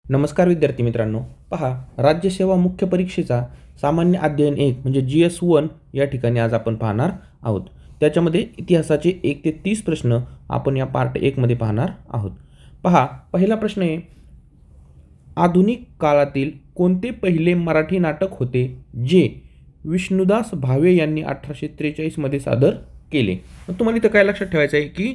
नमस्कार विद्यार्थी मित्रांनो, पहा राज्यसेवा मुख्य परीक्षेचा सामान्य अध्ययन 1 म्हणजे GS1 या ठिकाणी आज आपण पाहणार आहोत। त्याच्यामध्ये इतिहासाचे 1 ते 30 प्रश्न आपण या पार्ट 1 मध्ये पाहणार आहोत। पहा, पहिला प्रश्न आहे, आधुनिक काळातील कोणते पहिले मराठी नाटक होते जे विष्णुदास भावे यांनी 1843 मध्ये सादर केले। तुम्हाला इथं काय लक्षात ठेवायचं आहे की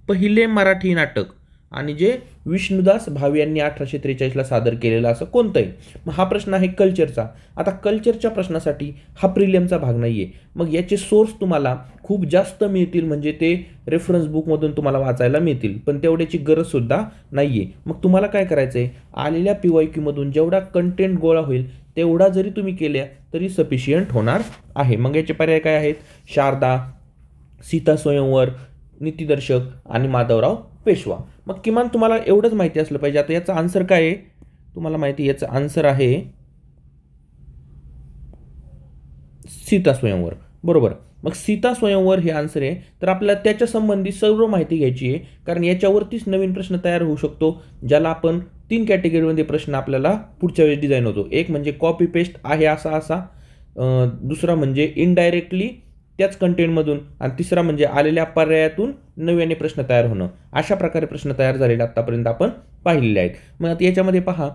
पहिले मराठी नाटक आणि जे विष्णुदास भावे यांनी 1843 ला सादर केलेला असं कोणतं आहे। मग हा प्रश्न आहे कल्चरचा। आता कल्चरच्या प्रश्नासाठी हा प्रिलियमचा भाग नाहीये, मग याचे सोर्स तुम्हाला खूप जास्त मिळतील, म्हणजे ते रेफरन्स बुकमधून तुम्हाला वाचायला मिळतील, पण तेवढ्याची गरज सुद्धा नाहीये। मग तुम्हाला काय करायचं आहे, आलेल्या PYQ मधून जेवढा कंटेंट गोळा होईल तेवढा जरी तुम्ही केल्या तरी सफिशियंट होणार आहे। मग याचे पर्याय काय आहेत, शारदा, सीता स्वयंवर, नीतिदर्शक आणि माधवराव पेशवा। मग किमान तुम्हाला एवढंच माहिती असलं पाहिजे। आता याचा आन्सर काय आहे तुम्हाला माहिती, याचा आन्सर आहे सीता स्वयंवर, बरोबर। मग सीता स्वयंवर हे आन्सर आहे, तर आपल्याला त्याच्या संबंधी सर्व माहिती घ्यायची आहे, कारण याच्यावरतीच नवीन प्रश्न तयार होऊ शकतो, ज्याला आपण 3 कॅटेगरीमध्ये प्रश्न आपल्याला पुढच्या वेळेस डिझाइन होतो। एक म्हणजे कॉपी पेस्ट आहे असा, दुसरा म्हणजे इनडायरेक्टली त्याच कंटेंटमधून, आणि तिसरा म्हणजे आलेल्या पर्यायातून नव्याने प्रश्न तयार होणं। अशा प्रकारे प्रश्न तयार झालेले आतापर्यंत आपण पाहिलेले आहेत। मग आता याच्यामध्ये पहा,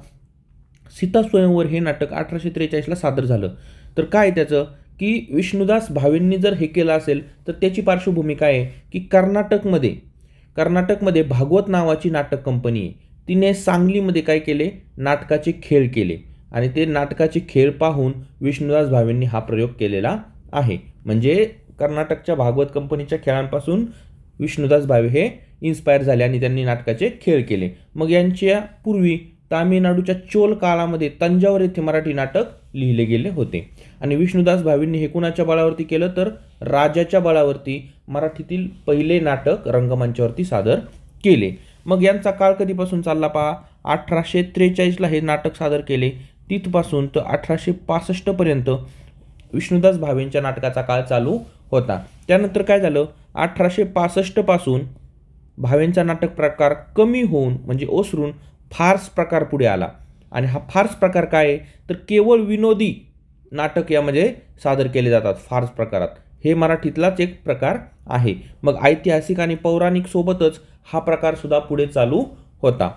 सीता स्वयंवर हे नाटक 1843 ला सादर झालं, तर काय त्याचं की विष्णुदास भावेंनी जर हे केलं असेल तर त्याची पार्श्वभूमी काय आहे की कर्नाटकमध्ये भागवत नावाची नाटक कंपनी आहे, तिने सांगलीमध्ये काय केले, नाटकाचे खेळ केले, आणि ते नाटकाचे खेळ पाहून विष्णुदास भावेंनी हा प्रयोग केलेला आहे। म्हणजे कर्नाटकच्या भागवत कंपनीच्या खेळांपासून विष्णुदास भावे हे इन्स्पायर झाले आणि त्यांनी नाटकाचे खेळ केले। मग यांच्या पूर्वी तामिळनाडूच्या चोल काळामध्ये तंजावर येथे मराठी नाटक लिहिले गेले होते, आणि विष्णुदास भावेंनी हे कुणाच्या बळावरती केलं, तर राजाच्या बळावरती मराठीतील पहिले नाटक रंगमंचावरती सादर केले। मग यांचा काळ कधीपासून चालला पहा, 1843 ला हे नाटक सादर केले, तिथपासून तर 1865 पर्यंत विष्णुदास भावेंच्या नाटकाचा काळ चालू होता। त्यानंतर काय झालं, 1865 पासून भावेंचा नाटक प्रकार कमी होऊन म्हणजे ओसरून फार्स प्रकार पुढे आला, आणि हा फार्स प्रकार काय आहे, तर केवळ विनोदी नाटक यामध्ये सादर केले जातात। फार्स प्रकारात हे मराठीतलाच एक प्रकार आहे। मग ऐतिहासिक आणि पौराणिक सोबतच हा प्रकार सुद्धा पुढे चालू होता।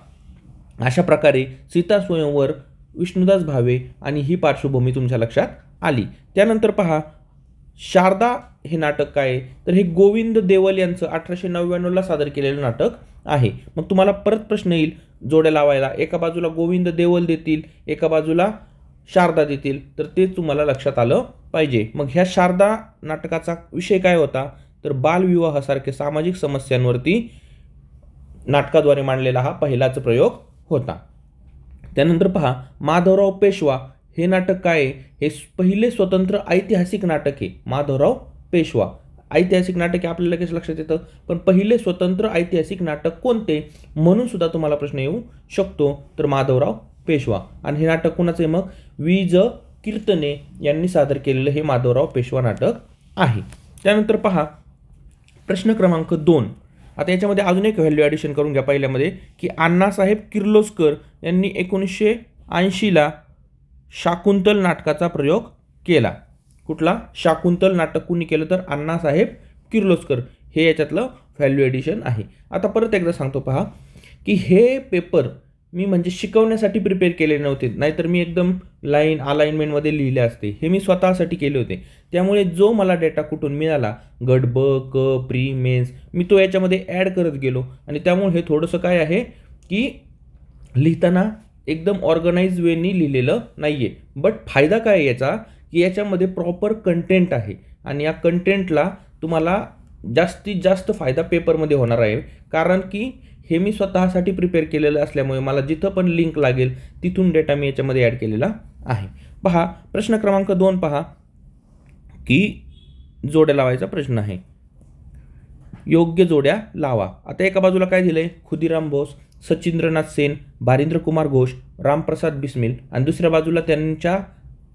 अशा प्रकारे सीता स्वयंवर, विष्णुदास भावे आणि ही पार्श्वभूमी तुमच्या लक्षात आली। त्यानंतर पहा, शारदा हे नाटक काय आहे, तर हे गोविंद देवल यांचं 1899 ला सादर केलेलं नाटक आहे। मग तुम्हाला परत प्रश्न येईल जोड्या लावायला, एका बाजूला गोविंद देवल देतील, एका बाजूला शारदा देतील, तर ते तुम्हाला लक्षात आलं पाहिजे। मग ह्या शारदा नाटकाचा विषय काय होता, तर बालविवाहासारख्या सामाजिक समस्यांवरती नाटकाद्वारे मांडलेला हा पहिलाच प्रयोग होता। त्यानंतर पहा, माधवराव पेशवा हे नाटक काय आहे, हे पहिले स्वतंत्र ऐतिहासिक नाटक आहे। माधवराव पेशवा ऐतिहासिक नाटक आहे आपल्याला लगेच लक्षात येतं, पण पहिले स्वतंत्र ऐतिहासिक नाटक कोणते म्हणून सुद्धा तुम्हाला प्रश्न येऊ शकतो, तर माधवराव पेशवा। आणि हे नाटक कोणाचं आहे, मग वि.ज. कीर्तने यांनी सादर केलेलं हे माधवराव पेशवा नाटक आहे। त्यानंतर पहा, प्रश्न क्रमांक 2। आता याच्यामध्ये अजून एक व्हॅल्यू ॲडिशन करून घ्या पहिल्यामध्ये, की अण्णासाहेब किर्लोस्कर यांनी 1980 ला शाकुंतल नाटकाचा प्रयोग केला। कुठला, शाकुंतल नाटक कुणी केलं, तर अण्णासाहेब किर्लोस्कर, हे याच्यातलं व्हॅल्यू ॲडिशन आहे। आता परत एकदा सांगतो पहा, की हे पेपर मी म्हणजे शिकवण्यासाठी प्रिपेअर केले नव्हते, नाहीतर मी एकदम लाईन अलाइनमेंटमध्ये लिहिले असते, हे मी स्वतःसाठी केले होते। त्यामुळे जो मला डेटा कुठून मिळाला, गट ब, क, प्री, मेन्स, मी तो याच्यामध्ये ॲड करत गेलो, आणि त्यामुळे हे थोडंसं काय आहे की लिहिताना एकदम ऑर्गनाइज वेनी लिहिलेलं नाहीये। बट फायदा काय आहे याचा, की याच्यामध्ये प्रॉपर कंटेंट आहे, आणि या कंटेंटला तुम्हाला जास्तीत जास्त फायदा पेपरमध्ये होणार आहे, कारण की हे मी स्वतःसाठी प्रिपेअर केलेलं असल्यामुळे मला जिथं पण लिंक लागेल तिथून डेटा मी याच्यामध्ये ॲड केलेला आहे। पहा, प्रश्न क्रमांक 2 पहा, की जोड्या लावायचा प्रश्न आहे, योग्य जोड्या लावा। आता एका बाजूला काय दिलंय, खुदीराम बोस, सचिंद्रनाथ सेन, भारिंद्र कुमार घोष, रामप्रसाद बिस्मिल, आणि दुसऱ्या बाजूला त्यांच्या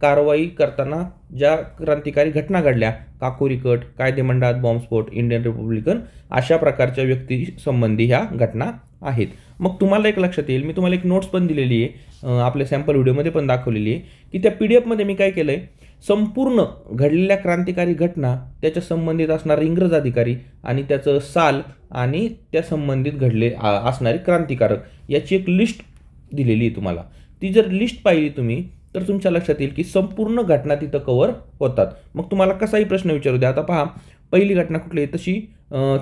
कारवाई करताना ज्या क्रांतिकारी घटना घडल्या, काकोरी कट, कायदेमंडात बॉम्बस्फोट, इंडियन रिपब्लिकन, अशा प्रकारच्या व्यक्ती संबंधी ह्या घटना आहेत. मग तुम्हाला एक लक्षात येईल, मी तुम्हाला एक नोट्स पण दिलेली आहे, आपल्या सॅम्पल व्हिडिओमध्ये पण दाखवलेली आहे, की त्या PDF मध्ये मी काय केलं आहे, संपूर्ण घडलेल्या क्रांतिकारी घटना, त्याच्या संबंधित असणारे इंग्रज अधिकारी आणि त्याचं साल आणि त्या संबंधित घडले असणारे क्रांतिकारक याची एक लिस्ट दिलेली आहे तुम्हाला. ती जर लिस्ट पाहिली तुम्ही तर तुमच्या लक्षात येईल की संपूर्ण घटना तिथं कव्हर होतात. मग तुम्हाला कसाही प्रश्न विचारू द्या. आता पहा, पहिली घटना कुठली आहे, तशी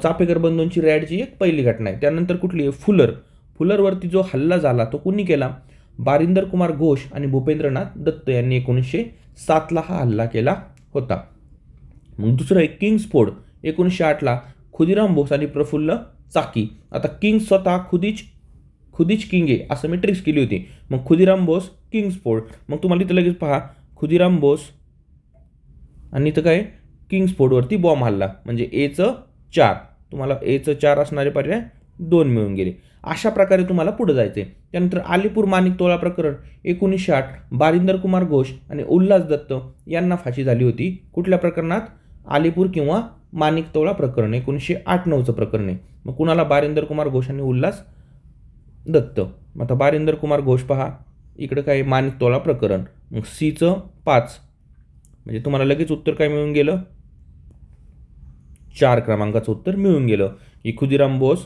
चापेकर बंधूंची रॅडची एक पहिली घटना आहे. त्यानंतर कुठली आहे, फुलरवरती जो हल्ला झाला तो कुणी केला, बारिंदर कुमार घोष आणि भूपेंद्रनाथ दत्त यांनी 1907ला हा हल्ला केला होता. मग दुसरं आहे किंग्सफोर्ड, 1908ला खुदिराम बोस आणि प्रफुल्ल चाकी. आता किंग स्वतः खुदीच किंग आहे असं मी ट्रिक्स केली होती. मग खुदिराम बोस, किंग्सफोर्ड. मग तुम्हाला इथं लगेच पहा, खुदिराम बोस आणि इथं काय, किंग्सफोर्डवरती बॉम्ब हल्ला, म्हणजे Aचं 4, तुम्हाला Aचं 4 असणारे पर्याय 2 मिळून गेले. अशा प्रकारे तुम्हाला पुढे जायचे. त्यानंतर अलीपूर माणिकतोळा प्रकरण, 1908, बारिंदर कुमार घोष आणि उल्हास दत्त यांना फाशी झाली होती. कुठल्या प्रकरणात, अलीपूर किंवा माणिकतोळा प्रकरण, 1908-9चं प्रकरण आहे. मग कुणाला, बारिंदर कुमार घोष आणि उल्हास दत्त. आता बारिंदर कुमार घोष पहा, इकडं काय माणिकतोळा प्रकरण, मग Cचं 5, म्हणजे तुम्हाला लगेच उत्तर काय मिळून गेलं, 4 क्रमांकाचं उत्तर मिळून गेलं की खुदिराम बोस,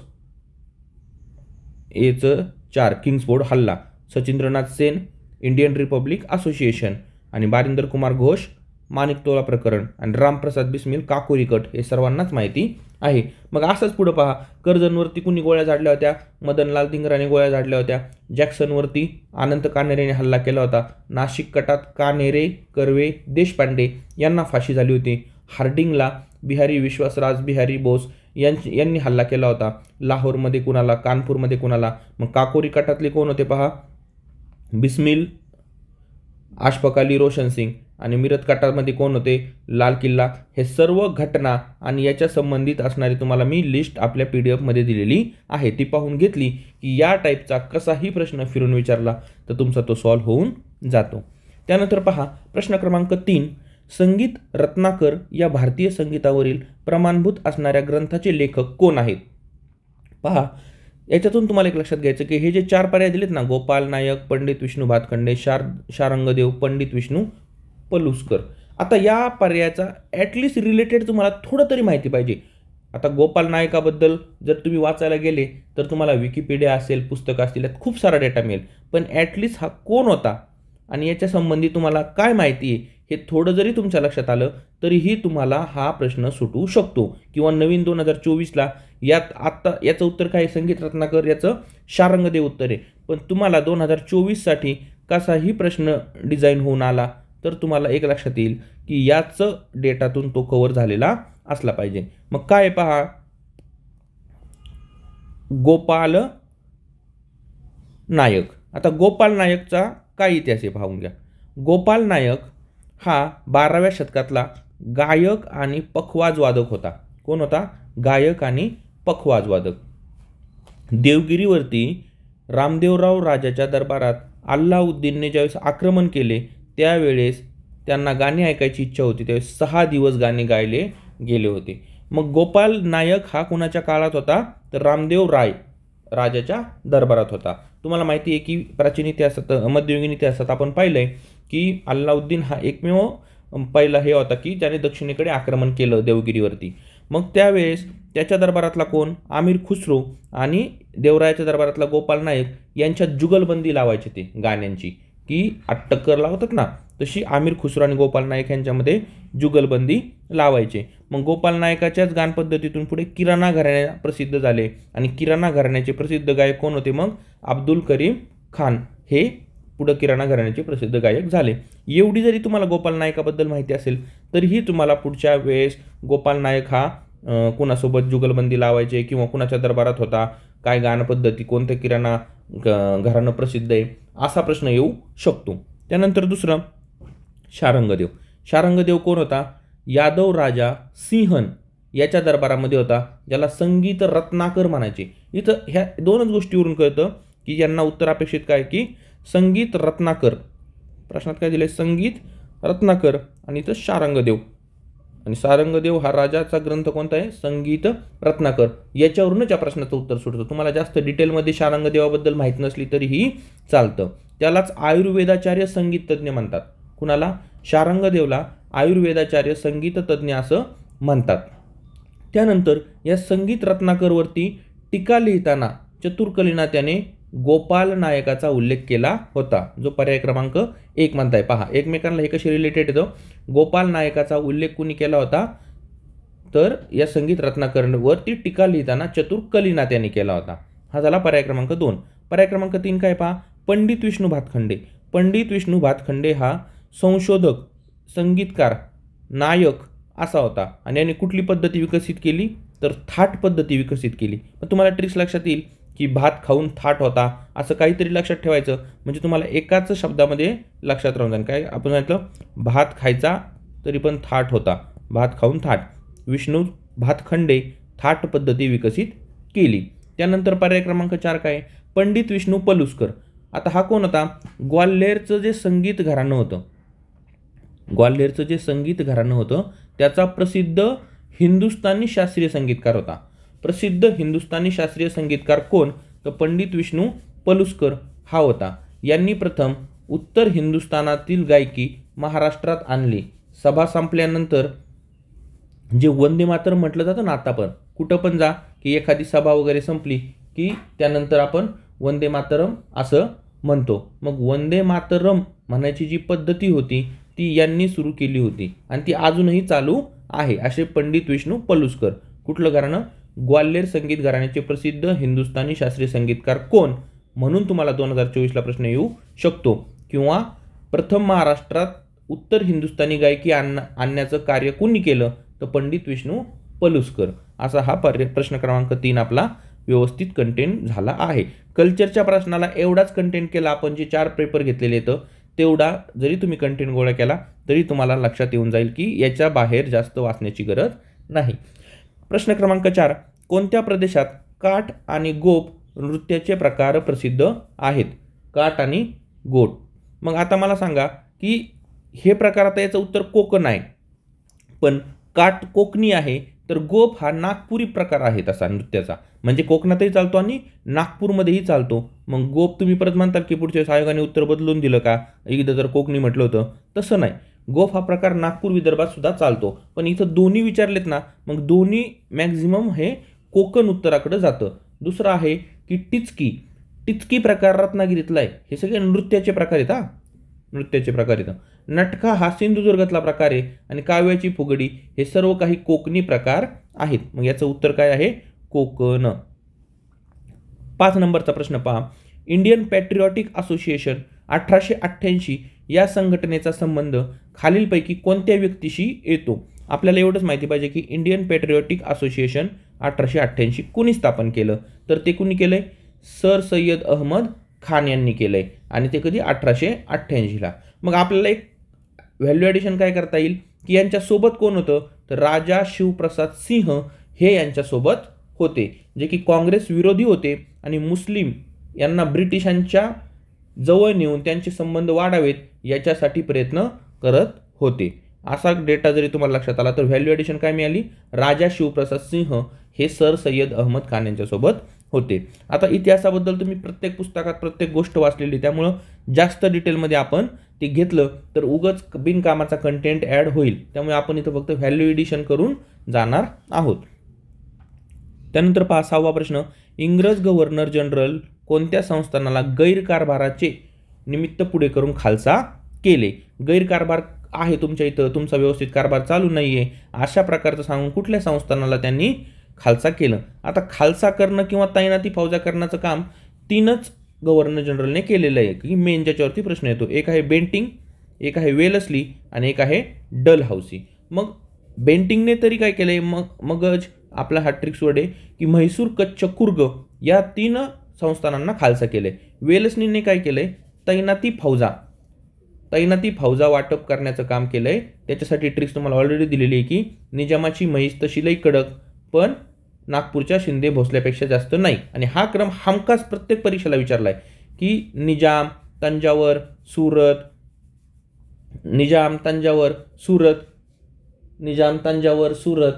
Aचं 4 किंग्सफोर्ड हल्ला, Sachindranath Sen Indian Republic association आणि बारिंदर कुमार घोष माणिकतोळा प्रकरण आणि रामप्रसाद बिस्मिल काकोरी कट हे सर्वांनाच माहिती आहे. मग असंच पुढं पहा, कर्जनवरती कुणी गोळ्या झाडल्या होत्या, मदनलाल धिंगराने गोळ्या झाडल्या होत्या. जॅक्सनवरती अनंत कानेरेने हल्ला केला होता. नाशिक कटात कानेरे, कर्वे, देशपांडे यांना फाशी झाली होती. हार्डिंगला बिहारी विश्वासराज बिहारी बोस यांनी हल्ला केला होता. लाहोरमध्ये कुणाला, कानपूरमध्ये कुणाला. मग काकोरी कटातले कोण होते पहा, बिस्मिल, अशफाक अली रोशन सिंग आणि मिरत कटामध्ये कोण होते, लाल किल्ला. हे सर्व घटना आणि याच्या संबंधित असणारी तुम्हाला मी लिस्ट आपल्या PDF मध्ये दिलेली आहे. ती पाहून घेतली की या टाईपचा कसाही प्रश्न फिरून विचारला तर तुमचा तो सॉल्व्ह होऊन जातो. त्यानंतर पहा, प्रश्न क्रमांक 3, संगीत रत्नाकर या भारतीय संगीतावरील प्रमाणभूत असणाऱ्या ग्रंथाचे लेखक कोण आहेत. पहा, याच्यातून तुम्हाला एक लक्षात घ्यायचं की हे जे 4 पर्याय दिलेत ना, गोपाल नायक, पंडित विष्णू भातखंडे, शारंगदेव, पंडित विष्णू पलुसकर. आता या पर्यायाचा ॲटलिस्ट रिलेटेड तुम्हाला थोडं तरी माहिती पाहिजे. आता गोपाल नायकाबद्दल जर तुम्ही वाचायला गेले तर तुम्हाला विकिपीडिया असेल, पुस्तकं असतील, यात खूप सारा डेटा मिळेल. पण ॲटलिस्ट हा कोण होता आणि याच्या संबंधी तुम्हाला काय माहिती आहे हे थोडं जरी तुमच्या लक्षात आलं तरीही तुम्हाला हा प्रश्न सुटू शकतो. किंवा नवीन 2024ला यात आत्ता याचं उत्तर काय, संगीत रत्नाकर, याचं शारंगदेव उत्तर आहे. पण तुम्हाला 2024साठी कसाही प्रश्न डिझाईन होऊन आला तर तुम्हाला एक लक्षात येईल की याचं डेटातून तो कव्हर झालेला असला पाहिजे. मग काय पहा, गोपाल नायक. आता गोपाल नायकचा काय इतिहास आहे पाहून घ्या. गोपाल नायक हा 12व्या शतकातला गायक आणि पखवाज वादक होता. कोण होता, गायक आणि पखवाज वादक. देवगिरीवरती रामदेवराव राजाच्या दरबारात अल्लाउद्दीनने ज्यावेळेस आक्रमण केले त्यावेळेस त्यांना गाणी ऐकायची इच्छा होती, त्यावेळेस 6 दिवस गाणे गायले गेले होते. मग गोपाल नायक हा कुणाच्या काळात होता, तर रामदेव राय राजाच्या दरबारात होता. तुम्हाला माहिती आहे की प्राचीन इतिहासात, मध्ययुगीन इतिहासात आपण पाहिलंय की अल्लाउद्दीन हा एकमेव पहिला हे होता की ज्याने दक्षिणेकडे आक्रमण केलं देवगिरीवरती. मग त्यावेळेस त्याच्या दरबारातला कोण, आमिर खुसरो आणि देवरायाच्या दरबारातला गोपाल नायक यांच्यात जुगलबंदी लावायची ते गाण्यांची, की टक्कर लावतात ना तशी आमिर खुसरो आणि गोपाल नायक यांच्यामध्ये जुगलबंदी लावायचे. मग गोपाल नायकाच्याच गान पद्धतीतून पुढे किराणा घराण्या प्रसिद्ध झाले आणि किराणा घराण्याचे प्रसिद्ध गायक कोण होते, मग अब्दुल करीम खान हे पुढं किराणा घराण्याचे प्रसिद्ध गायक झाले. एवढी जरी तुम्हाला गोपाल नायकाबद्दल माहिती असेल तरीही तुम्हाला पुढच्या वेळेस गोपाल नायक हा कुणासोबत जुगलबंदी लावायचे किंवा कुणाच्या दरबारात होता, काय गान पद्धती, कोणत्या किराणा घराणं प्रसिद्ध आहे, असा प्रश्न येऊ शकतो. त्यानंतर दुसरं, शारंगदेव. शारंगदेव कोण होता, यादव राजा सिंहन याच्या दरबारामध्ये होता, ज्याला संगीत रत्नाकर म्हणायचे. इथं ह्या 2च गोष्टीवरून कळतं की यांना उत्तर अपेक्षित काय, की संगीत रत्नाकर. प्रश्नात काय दिले, संगीत रत्नाकर आणि इथं शारंगदेव. आणि सारंगदेव हा राजाचा ग्रंथ कोणता आहे? संगीत रत्नाकर. याच्यावरूनच या प्रश्नाचं उत्तर सुटतं. तुम्हाला जास्त डिटेलमध्ये शारंगदेवाबद्दल माहीत नसली तरीही चालतं. त्यालाच आयुर्वेदाचार्य संगीत तज्ज्ञ म्हणतात. कुणाला? शारंगदेवला आयुर्वेदाचार्य संगीत तज्ज्ञ असं म्हणतात. त्यानंतर या संगीत रत्नाकरवरती टीका लिहिताना चतुर्कलीना त्याने गोपाल नायकाचा उल्लेख केला होता, जो पर्याय क्रमांक 1 म्हणताय. पहा एकमेकांना हे कसे रिलेटेड येतं. गोपाल नायकाचा उल्लेख कुणी केला होता? तर या संगीत रत्नाकरवरती टीका लिहिताना चतुर्कलीना त्याने केला होता. हा झाला पर्याय क्रमांक 2. पर्याय क्रमांक 3 काय? पहा पंडित विष्णू भातखंडे. पंडित विष्णू भातखंडे हा संशोधक, संगीतकार, नायक असा होता आणि याने कुठली पद्धती विकसित केली? तर थाट पद्धती विकसित केली. मग तुम्हाला ट्रिक्स लक्षात येईल की भात खाऊन थाट होता असं काहीतरी लक्षात ठेवायचं, म्हणजे तुम्हाला एकाच शब्दामध्ये लक्षात राहून जाईल. काय आपण सांगितलं? भात खायचा तरी पण थाट होता, भात खाऊन थाट. विष्णू भातखंडे थाट पद्धती विकसित केली. त्यानंतर पर्याय क्रमांक 4 काय? पंडित विष्णू पलुसकर. आता हा कोण होता? ग्वाल्हेरचं जे संगीत घराणं होतं, ग्वाल्हेरचं जे संगीत घराणं होतं त्याचा प्रसिद्ध हिंदुस्थानी शास्त्रीय संगीतकार होता. प्रसिद्ध हिंदुस्थानी शास्त्रीय संगीतकार कोण? तर पंडित विष्णू पलुसकर हा होता. यांनी प्रथम उत्तर हिंदुस्थानातील गायकी महाराष्ट्रात आणली. सभा संपल्यानंतर जे वंदे मातरम म्हटलं जातं ना, आता पण कुठं पण जा की एखादी सभा वगैरे संपली की त्यानंतर आपण वंदे मातरम असं म्हणतो. मग वंदे मातरम म्हणायची जी पद्धती होती ती यांनी सुरू केली होती आणि ती अजूनही चालू आहे. असे पंडित विष्णू पलुसकर. कुठलं घराणं? ग्वाल्हेर संगीत घराण्याचे प्रसिद्ध हिंदुस्थानी शास्त्रीय संगीतकार कोण? म्हणून तुम्हाला 2024ला प्रश्न येऊ शकतो. किंवा प्रथम महाराष्ट्रात उत्तर हिंदुस्थानी गायकी आणण्याचं कार्य कोणी केलं? तर पंडित विष्णू पलुसकर. असा हा प्रश्न क्रमांक 3 आपला व्यवस्थित कंटेंट झाला आहे. कल्चरच्या प्रश्नाला एवढाच कंटेंट केला आपण, जे 4 पेपर घेतलेले आहेत तेवढा जरी तुम्ही कंटेंट गोळा केला तरी तुम्हाला लक्षात येऊन जाईल की याच्या बाहेर जास्त वाचण्याची गरज नाही. प्रश्न क्रमांक 4. कोणत्या प्रदेशात काठ आणि गोप नृत्याचे प्रकार प्रसिद्ध आहेत? काठ आणि गोट. मग आता मला सांगा की हे प्रकार, आता याचं उत्तर कोकण आहे, पण काठ कोकणी आहे, तर गोप हा नागपुरी प्रकार आहे तसा नृत्याचा. म्हणजे कोकणातही चालतो आणि नागपूरमध्येही चालतो. मग गोप तुम्ही परत म्हणताल की पुढच्या आयोगाने उत्तर बदलून दिलं का, एकदा जर कोकणी म्हटलं होतं? तसं नाही. गोफ हा प्रकार नागपूर विदर्भात सुद्धा चालतो. पण इथं दोन्ही विचारलेत ना, मग दोन्ही मॅक्झिमम हे कोकण उत्तराकडे जातं. दुसरं आहे की टिचकी. टिचकी प्रकार रत्नागिरीतला आहे. हे सगळे नृत्याचे प्रकार आहेत. नृत्याचे प्रकार आहेत. नटका हा सिंधुदुर्गातला प्रकार आहे आणि काव्याची फुगडी हे सर्व काही कोकणी प्रकार आहेत. मग याचं उत्तर काय आहे? कोकण. 5 नंबरचा प्रश्न पहा. इंडियन पॅट्रिऑटिक असोसिएशन 1888 या संघटनेचा संबंध खालीलपैकी कोणत्या व्यक्तीशी येतो? आपल्याला एवढंच माहिती पाहिजे की इंडियन पॅट्रिऑटिक असोसिएशन 1888 कुणी स्थापन केलं? तर ते कुणी केलंय? सर सय्यद अहमद खान यांनी केलंय आणि ते कधी? 1888ला. मग आपल्याला एक व्हॅल्यू ॲडिशन काय करता येईल की यांच्यासोबत कोण होतं? तर राजा शिवप्रसाद सिंह हे यांच्यासोबत होते, जे की काँग्रेस विरोधी होते आणि मुस्लिम यांना ब्रिटिशांच्या जवळ नेऊन त्यांचे संबंध वाढावेत याच्यासाठी प्रयत्न करत होते. असा डेटा जरी तुम्हाला लक्षात आला तर व्हॅल्यू ॲडिशन काय मिळाली? राजा शिवप्रसाद सिंह हे सर सय्यद अहमद खान यांच्यासोबत होते. आता इतिहासाबद्दल तुम्ही प्रत्येक पुस्तकात प्रत्येक गोष्ट वाचलेली, त्यामुळं जास्त डिटेलमध्ये आपण ते घेतलं तर उगच बिनकामाचा कंटेंट ॲड होईल. त्यामुळे आपण इथं फक्त व्हॅल्यू ॲडिशन करून जाणार आहोत. त्यानंतर 6वा प्रश्न. इंग्रज गव्हर्नर जनरल कोणत्या संस्थानाला गैरकारभाराचे निमित्त पुढे करून खालसा केले? गैरकारभार आहे तुमच्या इथं, तुमचा व्यवस्थित कारभार चालू नाही आहे, अशा प्रकारचं सांगून कुठल्या संस्थानाला त्यांनी खालसा केलं? आता खालसा करणं किंवा तैनाती फौजा करण्याचं काम 3च गव्हर्नर जनरलने केलेलं आहे की मेन, ज्याच्यावरती प्रश्न येतो. एक आहे बेंटिंग, एक आहे वेलस्ली आणि एक आहे डलहौसी. मग बेंटिंगने तरी काय केलंय? मगज आपला हा ट्रिक्स वर्ड आहे की म्हैसूर, कच्छ, कुर्ग या 3 संस्थानांना खालसा केले. वेलस्लीने काय केलंय? तैनाती फौजा वाटप करण्याचं काम केलंय. त्याच्यासाठी ट्रिक्स तुम्हाला ऑलरेडी दिलेली आहे की निजामाची म्हैस तशी लई कडक, पण नागपूरच्या शिंदे भोसल्यापेक्षा जास्त नाही. आणि हा क्रम हमखास प्रत्येक परीक्षेला विचारलाय की निजाम, तंजावर, सुरत, निजाम तंजावर सुरत, निजाम तंजावर सुरत.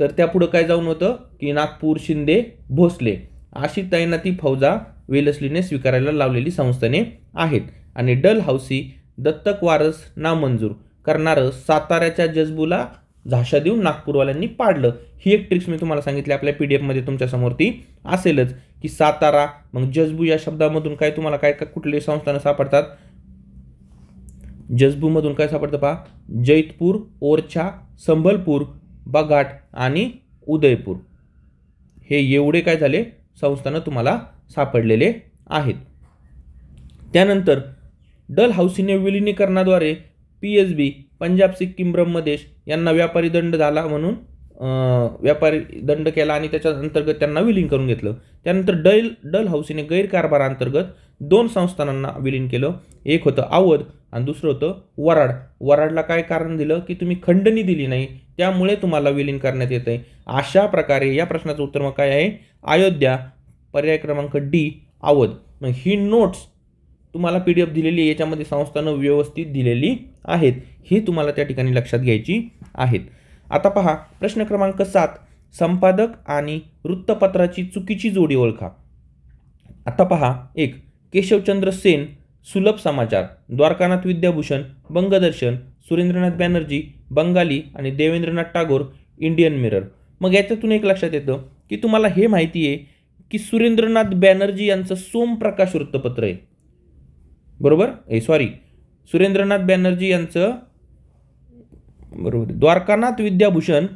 तर त्यापुढं काय जाऊन होतं की नागपूर शिंदे भोसले अशी तैनाती फौजा वेलस्लीने स्वीकारायला लावलेली संस्थाने आहेत. आणि डलहौसी दत्तक वारस नामंजूर करणारं साताऱ्याच्या जजबूला झाशा देऊन नागपूरवाल्यांनी पाडलं. ही एक ट्रिक्स मी तुम्हाला सांगितली, आपल्या PDF मध्ये तुमच्या समोर ती असेलच की सातारा, मग जजबू या शब्दामधून काय तुम्हाला काय कुठले संस्थानं सापडतात, जजबूमधून काय सापडतं पहा, जैतपूर, ओरछा, संबलपूर, बघाट आणि उदयपूर, हे एवढे काय झाले संस्थानं तुम्हाला सापडलेले आहेत. त्यानंतर डलहौसीने विलिनीकरणाद्वारे PSB पंजाब सिक्कीम ब्रह्मदेश यांना व्यापारी दंड झाला म्हणून व्यापारी दंड केला आणि त्याच्या अंतर्गत त्यांना विलीन करून घेतलं. त्यानंतर डलहौसीने गैरकारभारांतर्गत 2 संस्थानांना विलीन केलं. एक होतं अवध आणि दुसरं होतं वराड. वराडला काय कारण दिलं की तुम्ही खंडणी दिली नाही, त्यामुळे तुम्हाला विलीन करण्यात येतंय. अशा प्रकारे या प्रश्नाचं उत्तर मग काय आहे, अयोध्या, पर्याय क्रमांक D अवध. मग ही नोट्स तुम्हाला PDF दिलेली आहे, याच्यामध्ये संस्थानं व्यवस्थित दिलेली आहेत, ही तुम्हाला त्या ठिकाणी लक्षात घ्यायची आहेत. आता पहा प्रश्न क्रमांक 7, संपादक आणि वृत्तपत्राची चुकीची जोडी ओळखा. आता पहा, 1 केशवचंद्र सेन सुलभ समाचार, द्वारकानाथ विद्याभूषण बंगदर्शन, सुरेंद्रनाथ बॅनर्जी बंगाली आणि देवेंद्रनाथ टागोर इंडियन मिरर. मग याच्यातून एक लक्षात येतं की तुम्हाला हे माहिती आहे की सुरेंद्रनाथ बॅनर्जी यांचं सोमप्रकाश वृत्तपत्र आहे, बरोबर, सुरेंद्रनाथ बॅनर्जी यांचं बरोबर द्वारकानाथ विद्याभूषण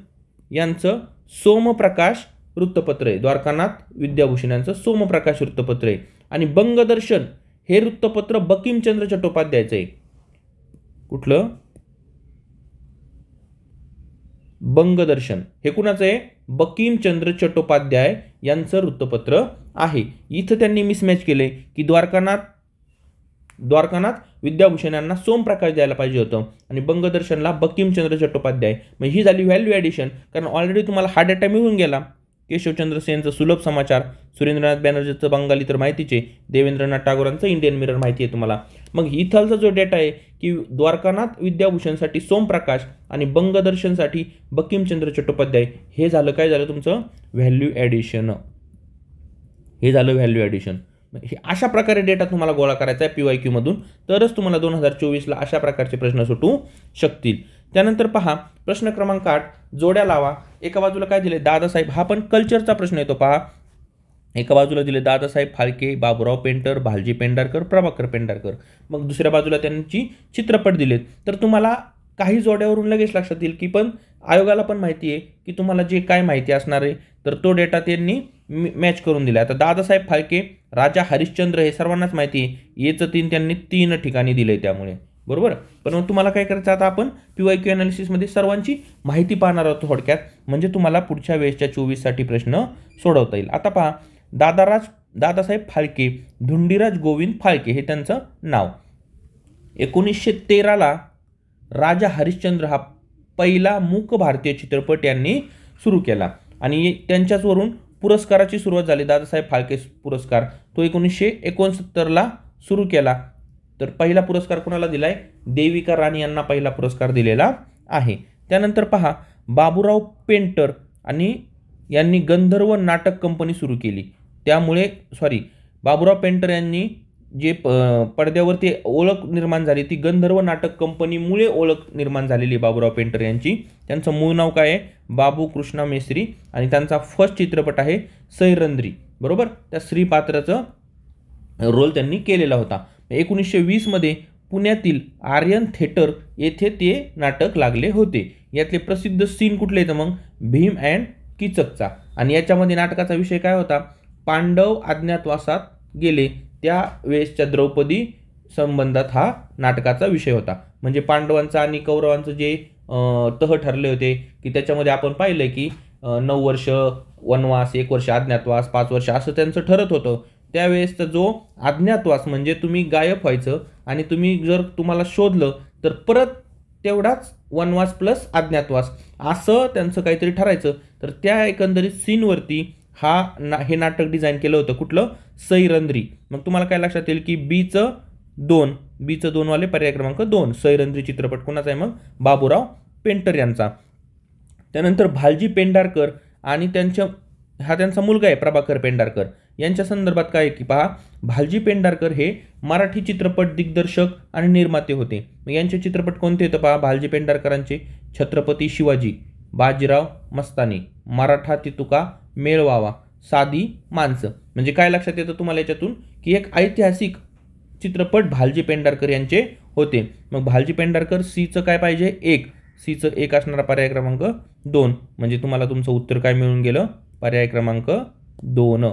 यांचं सोमप्रकाश वृत्तपत्र आहे, द्वारकानाथ विद्याभूषण यांचं सोमप्रकाश वृत्तपत्र आहे. आणि बंगदर्शन हे वृत्तपत्र बंकिमचंद्र चट्टोपाध्यायचं आहे. कुठलं, बंगदर्शन हे कुणाचं आहे, बंकिमचंद्र चट्टोपाध्याय यांचं वृत्तपत्र आहे. इथं त्यांनी मिसमॅच केले की द्वारकानाथ विद्याभूषण यांना सोमप्रकाश द्यायला पाहिजे होतं आणि बंगदर्शनला बंकिमचंद्र चट्टोपाध्याय. मग ही झाली व्हॅल्यू ॲडिशन, कारण ऑलरेडी तुम्हाला हा डेटा मिळून गेला. केशवचंद्र सेनचं सुलभ समाचार, सुरेंद्रनाथ बॅनर्जीचं बंगाली तर माहितीच आहे, देवेंद्रनाथ टागोरांचं इंडियन मिरर माहिती आहे तुम्हाला. मग इथलचा जो डेटा आहे की द्वारकानाथ विद्याभूषणसाठी सोमप्रकाश आणि बंगदर्शनसाठी बंकिमचंद्र चट्टोपाध्याय, हे झालं काय झालं तुमचं व्हॅल्यू ॲडिशन, हे झालं व्हॅल्यू ॲडिशन. हे अशा प्रकारे डेटा तुम्हाला गोळा करायचा आहे PYQ मधून, तरच तुम्हाला 2024ला अशा प्रकारचे प्रश्न सुटू शकतील. त्यानंतर पहा प्रश्न क्रमांक 8, जोड्या लावा. एका बाजूला काय दिले, दादासाहेब, हा पण कल्चरचा प्रश्न येतो पहा. एका बाजूला दिले दादासाहेब फाळके, बाबूराव पेंटर, भालजी पेंढारकर, प्रभाकर पेंढारकर. मग दुसऱ्या बाजूला त्यांची चित्रपट दिलेत. तर तुम्हाला काही जोड्यावरून लगेच लक्षात येईल की पण आयोगाला पण माहिती आहे की तुम्हाला जे काय माहिती असणार आहे, तर तो डेटा त्यांनी मॅच करून दिला. आता दादासाहेब फाळके, राजा हरिश्चंद्र हे सर्वांनाच माहिती आहे, येचं 3 त्यांनी 3 ठिकाणी दिले त्यामुळे, बरोबर. पण मग तुम्हाला काय करायचं, आता आपण PYQ अनालिसिसमध्ये सर्वांची माहिती पाहणार आहोत थोडक्यात, म्हणजे तुम्हाला पुढच्या वेळेसच्या 24साठी प्रश्न सोडवता येईल. आता पहा, दादासाहेब फाळके, धुंडीराज गोविंद फाळके हे त्यांचं नाव. 1913ला राजा हरिश्चंद्र हा पहिला मूक भारतीय चित्रपट यांनी सुरू केला आणि त्यांच्याचवरून पुरस्काराची सुरुवात झाली. दादासाहेब फाळके पुरस्कार तो 1969ला सुरू केला. तर पहिला पुरस्कार कोणाला दिलाय, देविका राणी यांना पहिला पुरस्कार दिलेला आहे. त्यानंतर पहा, बाबूराव पेंटर आणि यांनी गंधर्व नाटक कंपनी सुरू केली. त्यामुळे बाबूराव पेंटर यांनी जे पडद्यावरती ओळख निर्माण झाली ती गंधर्व नाटक कंपनीमुळे ओळख निर्माण झालेली बाबूराव पेंटर यांची. त्यांचं मूळ नाव काय आहे, बाबू कृष्णा मेस्त्री, आणि त्यांचा फर्स्ट चित्रपट आहे सैरंद्री, बरोबर. त्या स्त्री पात्राचं रोल त्यांनी केलेला होता. 1920मध्ये पुण्यातील आर्यन थिएटर येथे ते नाटक लागले होते. यातले प्रसिद्ध सीन कुठले तर मग भीम अँड कीचकचा. आणि याच्यामध्ये नाटकाचा विषय काय होता, पांडव अज्ञातवासात गेले त्या वेळेसच्या द्रौपदी संबंधात हा नाटकाचा विषय होता. म्हणजे पांडवांचा आणि कौरवांचं जे तह ठरले होते की त्याच्यामध्ये आपण पाहिलं की 9 वर्ष वनवास, 1 वर्ष अज्ञातवास, 5 वर्ष असं त्यांचं ठरत होतं. त्यावेळेसचा जो अज्ञातवास म्हणजे तुम्ही गायब व्हायचं आणि तुम्हाला शोधलं तर परत तेवढाच वनवास प्लस अज्ञातवास असं त्यांचं काहीतरी ठरायचं. तर त्या एकंदरीत सीनवरती हे नाटक डिझाईन केलं होतं, कुठलं, सैरंद्री. मग तुम्हाला काय लक्षात येईल की बीचं 2, बीचं 2 वाले पर्याय क्रमांक 2 सैरंध्री चित्रपट कोणाचा आहे मग बाबूराव पेंटर यांचा. त्यानंतर भालजी पेंढारकर आणि त्यांचा मुलगा आहे प्रभाकर पेंढारकर यांच्या संदर्भात काय आहे की पहा, भालजी पेंढारकर हे मराठी चित्रपट दिग्दर्शक आणि निर्माते होते. यांचे चित्रपट कोणते होते पहा, भालजी पेंढारकरांचे छत्रपती शिवाजी, बाजीराव मस्तानी, मराठा तितुका, मेळवावा, साधी माणसं. म्हणजे काय लक्षात येतं तुम्हाला याच्यातून की एक ऐतिहासिक चित्रपट भालजी पेंढारकर यांचे होते. मग भालजी पेंढारकर सीचं काय पाहिजे 1, सीचं 1 असणारा पर्याय क्रमांक 2, म्हणजे तुम्हाला तुमचं उत्तर काय मिळून गेलं पर्याय क्रमांक 2.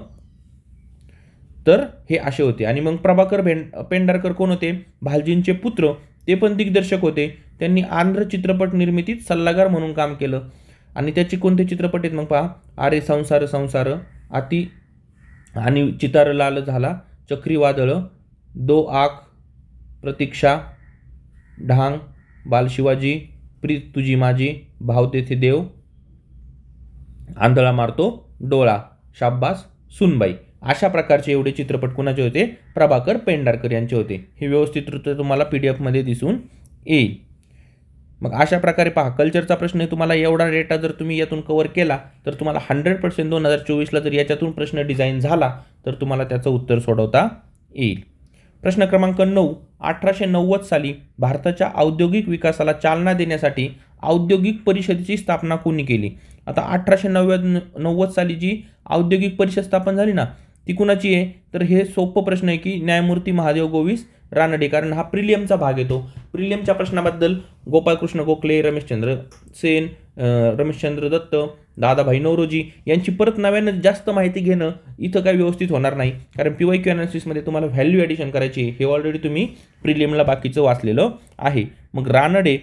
तर हे असे होते. आणि मग प्रभाकर पेंढारकर कोण होते, भालजींचे पुत्र, ते पण दिग्दर्शक होते. त्यांनी आंध्र चित्रपट निर्मितीत सल्लागार म्हणून काम केलं. आणि त्याचे कोणते चित्रपट आहेत मग पहा, आरे संसार संसार, अति आणि चितार लाल झाला, चक्रीवादळ, दो आख, प्रतीक्षा, ढांग, बालशिवाजी, प्रीत तुझी माझी, भाव तेथे देव, आंधळा मारतो डोळा, शाब्बास सुनबाई. अशा प्रकारचे एवढे चित्रपट कुणाचे होते, प्रभाकर पेंढारकर यांचे होते. हे व्यवस्थितरित्या तुम्हाला PDF मध्ये दिसून येईल. मग अशा प्रकारे पहा, कल्चरचा प्रश्न तुम्हाला एवढा डेटा जर तुम्ही यातून कव्हर केला तर तुम्हाला 100% 2024ला जर याच्यातून प्रश्न डिझाईन झाला तर तुम्हाला त्याचं उत्तर सोडवता येईल. प्रश्न क्रमांक 9, 1890 साली भारताच्या औद्योगिक विकासाला चालना देण्यासाठी औद्योगिक परिषदेची स्थापना कोणी केली. आता 1890 साली जी औद्योगिक परिषद स्थापन झाली ना, ती कुणाची आहे, तर हे सोपं प्रश्न आहे की न्यायमूर्ती महादेव गोविस रानडे, कारण हा प्रिलियमचा भाग येतो. प्रिलियमच्या प्रश्नाबद्दल गोपाळकृष्ण गोखले, रमेशचंद्र सेन, रमेशचंद्र दत्त, दादाभाई नौरोजी यांची परत नव्यानं जास्त माहिती घेणं इथं काही व्यवस्थित होणार नाही, कारण PYQ अनालिसिसमध्ये तुम्हाला व्हॅल्यू ॲडिशन करायची आहे. हे ऑलरेडी तुम्ही प्रिलियमला बाकीचं वाचलेलं आहे. मग रानडे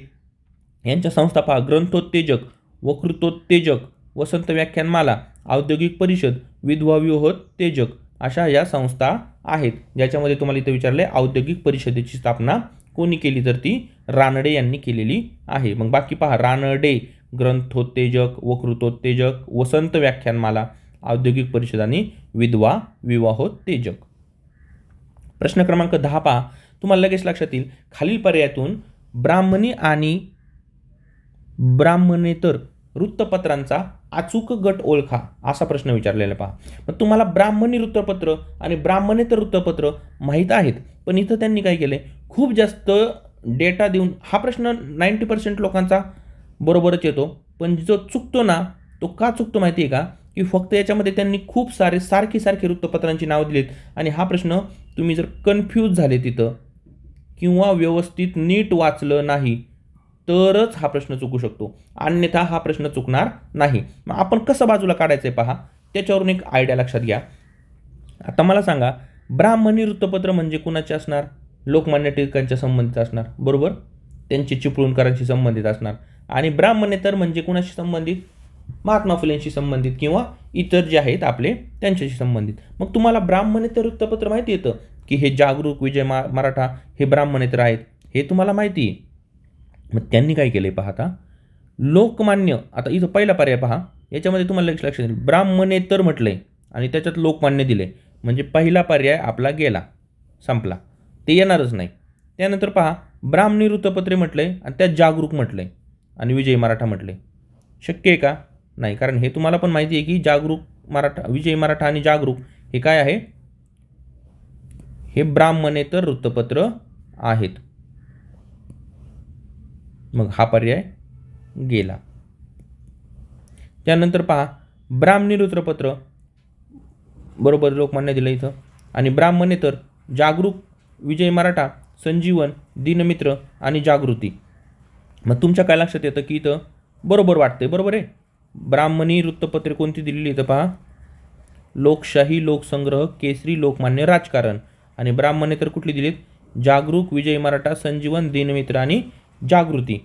यांच्या संस्था पहा, ग्रंथोत्तेजक, वक्तृत्वोत्तेजक, वसंत व्याख्यानमाला, औद्योगिक परिषद, विधवा व्यूहोत्तेजक अशा या संस्था आहेत, ज्याच्यामध्ये तुम्हाला इथं विचारले औद्योगिक परिषदेची स्थापना कोणी केली, तर ती रानडे यांनी केलेली आहे. मग बाकी पहा, रानडे, ग्रंथोत्तेजक, वक्तृत्वोत्तेजक, वसंत व्याख्यानमाला, औद्योगिक परिषद आणि विधवा विवाहोत्तेजक. प्रश्न क्रमांक 10 पहा, तुम्हाला लगेच लक्षात येईल, खालील पर्यायातून ब्राह्मणी आणि ब्राह्मणेतर वृत्तपत्रांचा अचूक गट ओळखा असा प्रश्न विचारलेला पहा. मग तुम्हाला ब्राह्मणी वृत्तपत्र आणि ब्राह्मणेतर वृत्तपत्र माहीत आहेत, पण इथं त्यांनी काय केले, खूप जास्त डेटा देऊन हा प्रश्न 90% लोकांचा बरोबरच येतो, पण जो चुकतो ना तो का चुकतो माहिती आहे का, की फक्त याच्यामध्ये त्यांनी खूप सारखी वृत्तपत्रांची नावं दिलीत. आणि हा प्रश्न तुम्ही जर कन्फ्यूज झाले तिथं किंवा व्यवस्थित नीट वाचलं नाही तरच हा प्रश्न चुकू शकतो, अन्यथा हा प्रश्न चुकणार नाही. मग आपण कसं बाजूला काढायचं आहे पहा, त्याच्यावरून एक आयडिया लक्षात घ्या. आता मला सांगा, ब्राह्मणी वृत्तपत्र म्हणजे कुणाचे असणार, लोकमान्य टिळकांच्या संबंधित असणार, बरोबर, त्यांचे चिपळूणकरांशी संबंधित असणार. आणि ब्राह्मणेतर म्हणजे कुणाशी संबंधित, महात्मा फुलेंशी संबंधित किंवा इतर जे आहेत आपले त्यांच्याशी संबंधित. मग तुम्हाला ब्राह्मणेतर वृत्तपत्र माहिती येतं की हे जागरूक, विजय मराठा हे ब्राह्मणेतर आहेत, हे तुम्हाला माहिती आहे. मग त्यांनी काय केलं पहा, आता लोकमान्य, आता इथं पहिला पर्याय पहा, याच्यामध्ये तुम्हाला लक्षात येईल ब्राह्मणेतर म्हटलंय आणि त्याच्यात लोकमान्य दिले, म्हणजे पहिला पर्याय आपला गेला, संपला, ते येणारच नाही. त्यानंतर पहा, ब्राह्मणी वृत्तपत्रे म्हटलंय आणि त्यात जागरूक म्हटलंय आणि विजय मराठा म्हटलंय. शक्य आहे का, नाही, कारण हे तुम्हाला पण माहिती आहे की जागरूक मराठा, विजय मराठा आणि जागरूक हे काय आहे, हे ब्राह्मणेतर वृत्तपत्र आहेत. मग हा पर्याय गेला. त्यानंतर पहा, ब्राह्मणी वृत्तपत्र बरोबर लोकमान्य दिलं इथं, आणि ब्राह्मणेतर जागरूक, विजय मराठा, संजीवन, दिनमित्र आणि जागृती. मग तुमच्या काय लक्षात येतं की इथं बरोबर वाटते, बरोबर आहे. ब्राह्मणी वृत्तपत्रे कोणती दिलेली इथं पहा, लोकशाही, लोकसंग्रह, केसरी, लोकमान्य, राजकारण. आणि ब्राह्मणेतर कुठली दिलीत, जागरूक, विजय मराठा, संजीवन, दिनमित्र आणि जागृती.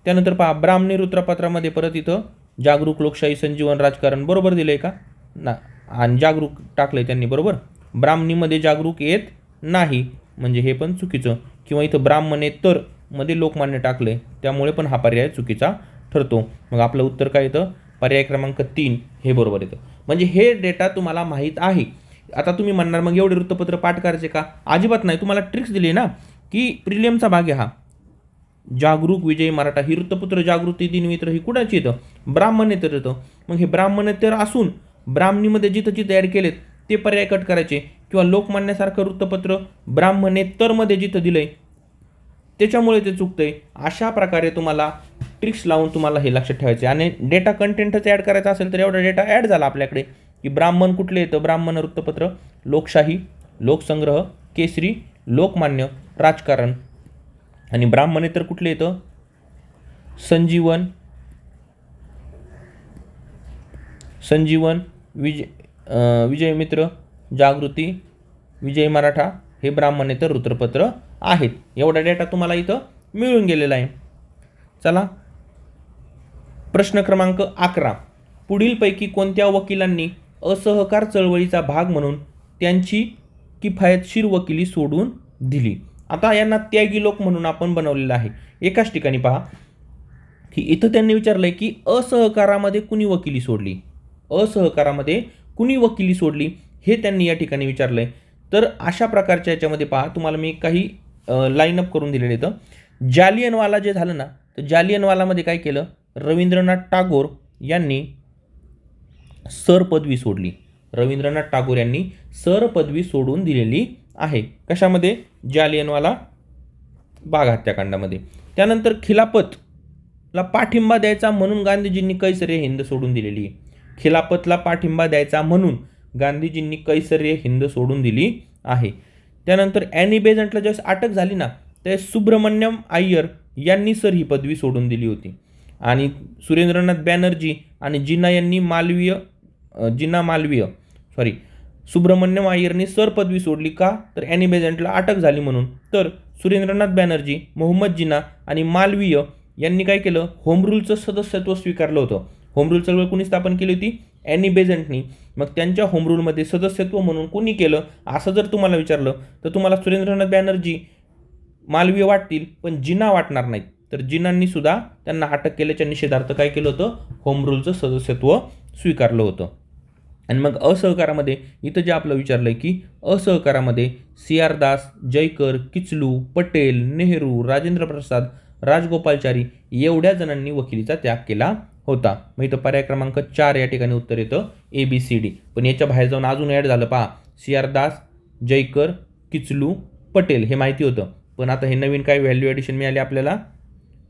त्यानंतर पहा, ब्राह्मणी वृत्तपत्रामध्ये परत इथं जागरूक, लोकशाही, संजीवन, राजकारण बरोबर दिलंय का ना, आणि जागरूक टाकलंय त्यांनी, बरोबर. ब्राह्मणीमध्ये जागरूक येत नाही, म्हणजे हे पण चुकीचं. किंवा इथं ब्राह्मणेतर मध्ये लोकमान्य टाकलंय, त्यामुळे पण हा पर्याय चुकीचा ठरतो. मग आपलं उत्तर काय येतं, पर्याय क्रमांक 3 हे बरोबर येतं. म्हणजे हे डेटा तुम्हाला माहीत आहे, आता तुम्ही म्हणणार मग एवढे वृत्तपत्र पाठ करायचे का? अजिबात नाही. तुम्हाला ट्रिक्स दिली ना की प्रिलियमचा भाग आहे हा. जागरूक, विजयी मराठा ही वृत्तपत्र, जागृती, दिनमित्र ही कुणाची येतं? ब्राह्मणेतर येतं. मग हे ब्राह्मणेतर असून ब्राह्मणीमध्ये जिथं जिथं ॲड केलेत ते पर्याय कट करायचे, किंवा लोकमान्यासारखं वृत्तपत्र ब्राह्मणेतरमध्ये जिथं दिलंय त्याच्यामुळे ते चुकतंय. अशा प्रकारे तुम्हाला ट्रिक्स लावून तुम्हाला हे लक्षात ठेवायचे. आणि डेटा कंटेंटच ॲड करायचा असेल तर एवढा डेटा ॲड झाला आपल्याकडे की ब्राह्मण कुठले येतं? ब्राह्मण वृत्तपत्र, लोकशाही, लोकसंग्रह, केसरी, लोकमान्य, राजकारण. आणि ब्राह्मणेतर कुठले येतं? संजीवन, विजयमित्र, जागृती, विजयी मराठा हे ब्राह्मणेतर वृत्तपत्र आहेत. एवढा डेटा तुम्हाला इथं मिळून गेलेला आहे. चला, प्रश्न क्रमांक 11. पुढीलपैकी कोणत्या वकिलांनी असहकार चळवळीचा भाग म्हणून त्यांची किफायतशीर वकिली सोडून दिली? आता यांना त्यागी लोक म्हणून आपण बनवलेलं आहे. एकाच ठिकाणी पहा की इथं त्यांनी विचारलंय की असहकारामध्ये कुणी वकिली सोडली, असहकारामध्ये कुणी वकिली सोडली हे त्यांनी या ठिकाणी विचारलंय. तर अशा प्रकारच्या याच्यामध्ये पहा, तुम्हाला मी काही लाईनअप करून दिलेले इथं. जालियनवाला जे झालं ना, तर जालियनवालामध्ये काय केलं? रवींद्रनाथ टागोर यांनी सर पदवी सोडली. रवींद्रनाथ टागोर यांनी सर पदवी सोडून दिलेली आहे. कशामध्ये? जालियनवाला बाग हत्याकांडामध्ये. त्यानंतर खिलाफतला पाठिंबा द्यायचा म्हणून गांधीजींनी कैसर-ए-हिंद सोडून दिलेली आहे. खिलाफतला पाठिंबा द्यायचा म्हणून गांधीजींनी कैसर-ए-हिंद सोडून दिली आहे. त्यानंतर ॲनी बेझंटला ज्यावेळेस अटक झाली ना, त्यावेळेस सुब्रमण्यम अय्यर यांनी सर ही पदवी सोडून दिली होती. आणि सुरेंद्रनाथ बॅनर्जी आणि सुब्रमण्यम अय्यरनी सर पदवी सोडली का? तर ॲनी बेझंटला अटक झाली म्हणून. तर सुरेंद्रनाथ बॅनर्जी, मोहम्मद जिना आणि मालवीय यांनी काय केलं? होम रूलचं सदस्यत्व स्वीकारलं होतं. होम रूल चळवळ कोणी स्थापन केली होती? ॲनी बेझंटनी. मग त्यांच्या होम रूलमध्ये सदस्यत्व म्हणून कोणी केलं असं जर तुम्हाला विचारलं तर तुम्हाला सुरेंद्रनाथ बॅनर्जी, मालवीय वाटतील पण जिना वाटणार नाहीत. तर जिनांनी सुद्धा त्यांना अटक केल्याच्या निषेधार्थ काय केलं होतं? होम रूलचं सदस्यत्व स्वीकारलं होतं. आणि मग असहकारामध्ये इथं जे आपलं विचारलंय की असहकारामध्ये CR दास, जयकर, किचलू, पटेल, नेहरू, राजेंद्र प्रसाद, राजगोपालचारी एवढ्या जणांनी वकिलीचा त्याग केला होता. मग इथं पर्याय क्रमांक 4 या ठिकाणी उत्तर येतं ABCD. पण याच्या बाहेर जाऊन अजून ॲड झालं पहा, CR दास, जयकर, किचलू, पटेल हे माहिती होतं. पण आता हे नवीन काय व्हॅल्यू ॲडिशन मिळाले आपल्याला?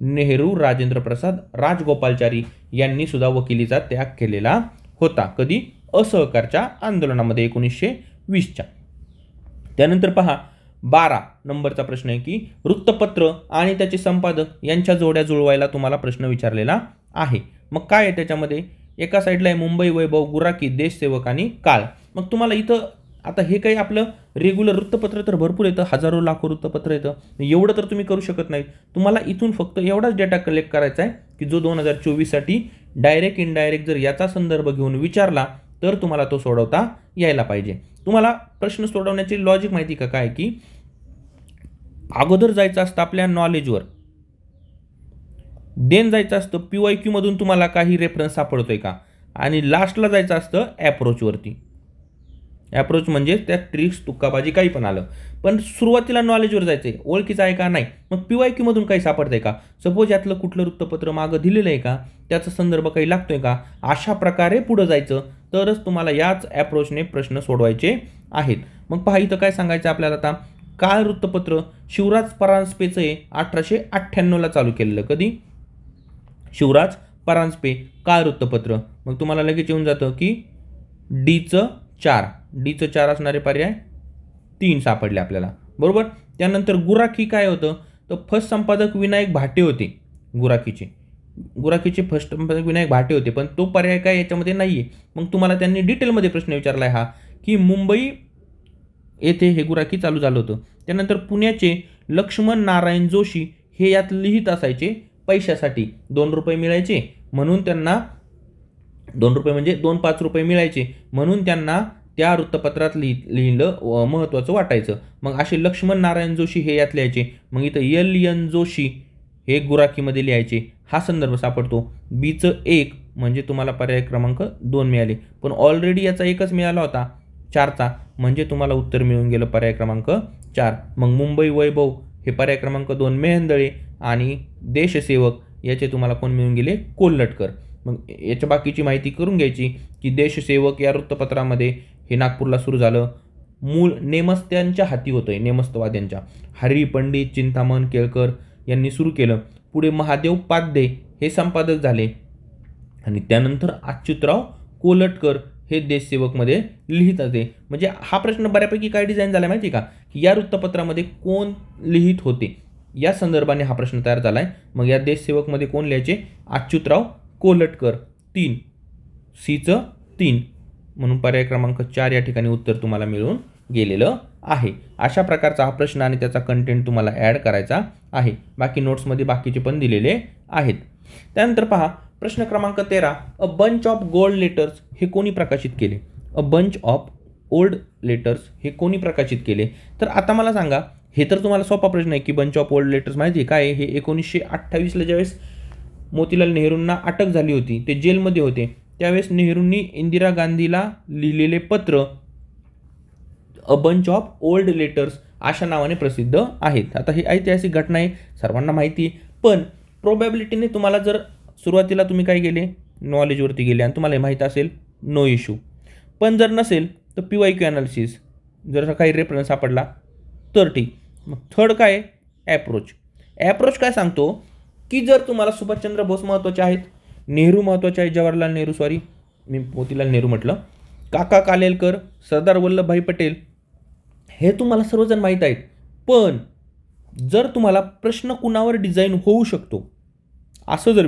नेहरू, राजेंद्र प्रसाद, राजगोपालचारी यांनी सुद्धा वकिलीचा त्याग केलेला होता. कधी? असहकारच्या आंदोलनामध्ये 1920च्या. त्यानंतर पहा 12 नंबरचा प्रश्न आहे की वृत्तपत्र आणि त्याचे संपादक यांच्या जोड्या जुळवायला तुम्हाला प्रश्न विचारलेला आहे. मग काय आहे त्याच्यामध्ये? एका साईडला आहे मुंबई वैभव, गुराखी, देशसेवक आणि काळ. मग तुम्हाला इथं आता हे काही आपलं रेग्युलर वृत्तपत्र तर भरपूर येतं, हजारो लाखो वृत्तपत्र येतं. एवढं तर तुम्ही करू शकत नाही. तुम्हाला इथून फक्त एवढाच डेटा कलेक्ट करायचा आहे की जो 2024साठी डायरेक्ट इनडायरेक्ट जर याचा संदर्भ घेऊन विचारला तर तुम्हाला तो सोडवता यायला पाहिजे. तुम्हाला प्रश्न सोडवण्याची लॉजिक माहिती का काय? की अगोदर जायचं असतं आपल्या नॉलेजवर, देन जायचं असतं PYQ मधून तुम्हाला काही रेफरन्स सापडतोय का, आणि लास्टला जायचं असतं ॲप्रोचवरती. ॲप्रोच म्हणजे त्यात ट्रिक्स, तुक्काबाजी काही पण आलं. पण सुरुवातीला नॉलेजवर जायचं आहे, ओळखीचं आहे का नाही. मग PYQ मधून काही सापडतंय का? सपोज यातलं कुठलं वृत्तपत्र मागं दिलेलं आहे का, त्याचा संदर्भ काही लागतोय का, अशा प्रकारे पुढं जायचं तरच तुम्हाला याच ॲप्रोचने प्रश्न सोडवायचे आहेत. मग पहा इथं काय सांगायचं आपल्याला आता. काळ वृत्तपत्र शिवराज परांजपेचं हे 1898ला चालू केलेलं. कधी? शिवराज परांजपे, काळ वृत्तपत्र. मग तुम्हाला लगेच येऊन जातं की डीचं 4 असणारे पर्याय 3 सापडले आपल्याला, बरोबर. त्यानंतर गुराखी काय होतं? तर फर्स्ट संपादक विनायक भाटे होते. गुराखीचे फर्स्ट संपादक विनायक भाटे होते, पण तो पर्याय काय याच्यामध्ये नाही आहे. मग तुम्हाला त्यांनी डिटेलमध्ये प्रश्न विचारला आहे हा की मुंबई येथे हे गुराखी चालू झालं होतं. त्यानंतर पुण्याचे लक्ष्मण नारायण जोशी हे यात लिहित असायचे पैशासाठी. 2 रुपये मिळायचे म्हणून त्यांना 2 रुपये म्हणजे 2-5 रुपये मिळायचे म्हणून त्यांना त्या वृत्तपत्रात लिहिलं महत्त्वाचं वाटायचं. मग असे लक्ष्मण नारायण जोशी हे यात लिहायचे. मग इथं LN जोशी हे गुराखीमध्ये लिहायचे. हा संदर्भ सापडतो. बीचं 1 म्हणजे तुम्हाला पर्याय क्रमांक 2 मिळाले, पण ऑलरेडी याचा एकच मिळाला होता. 4चा, म्हणजे तुम्हाला उत्तर मिळून गेलं पर्याय क्रमांक 4. मग मुंबई वैभव हे पर्याय क्रमांक 2 मेहेंदळे आणि देशसेवक याचे तुम्हाला कोण मिळून गेले? कोल्हटकर. मग याच्या बाकीची माहिती करून घ्यायची की देशसेवक या वृत्तपत्रामध्ये हे नागपूरला सुरू झालं. मूळ नेमस्त्यांच्या हाती होतं, नेमस्तवाद्यांच्या. हरी पंडित चिंतामण केळकर यांनी सुरू केलं. पुढे महादेव पाध्ये हे संपादक झाले आणि त्यानंतर अच्युतराव कोल्हटकर हे देशसेवकमध्ये लिहित होते. म्हणजे हा प्रश्न बऱ्यापैकी काय डिझाईन झाला माहिती का, की या वृत्तपत्रामध्ये कोण लिहित होते या संदर्भाने हा प्रश्न तयार झाला आहे. मग या देशसेवकमध्ये कोण लिहायचे? अच्युतराव कोल्हटकर. 3 सीचं 3 म्हणून पर्याय क्रमांक 4 या ठिकाणी उत्तर तुम्हाला मिळून गेलेलं आहे. अशा प्रकारचा हा प्रश्न आणि त्याचा कंटेंट तुम्हाला ॲड करायचा आहे. बाकी नोट्समध्ये बाकीचे पण दिलेले आहेत. त्यानंतर पहा प्रश्न क्रमांक 13, a bunch of gold letters हे कोणी प्रकाशित केले? A bunch of old letters हे कोणी प्रकाशित केले? तर आता मला सांगा, हे तर तुम्हाला सोपा प्रश्न आहे की बंच ऑफ ओल्ड लेटर्स माहिती आहे काय? हे 1928ला ज्यावेळेस मोतीलाल नेहरूंना अटक झाली होती, ते जेलमध्ये होते, त्यावेळेस नेहरूंनी इंदिरा गांधीला लिहिलेले पत्र a bunch of old letters अशा नावाने प्रसिद्ध आहेत. आता ही ऐतिहासिक घटना आहे, सर्वांना माहिती आहे, पण प्रोबॅबिलिटीने तुम्हाला जर सुरुवातीला तुम्ही काय गेले? नॉलेजवरती गेले आणि तुम्हाला हे माहीत असेल, नो इश्यू. पण जर नसेल तर PYQ ॲनालिसिस, जर काही रेफरन्स सापडला तर ठीक. मग थर्ड काय? ॲप्रोच. ॲप्रोच काय सांगतो की जर तुम्हाला सुभाषचंद्र बोस महत्त्वाचे आहेत, नेहरू महत्त्वाचे आहेत, जवाहरलाल नेहरू, सॉरी मी मोतीलाल नेहरू म्हटलं, काका कालेलकर, सरदार वल्लभभाई पटेल हे तुम्हाला सर्वजण माहीत आहेत. पण जर तुम्हाला प्रश्न कुणावर डिझाईन होऊ शकतो असं जर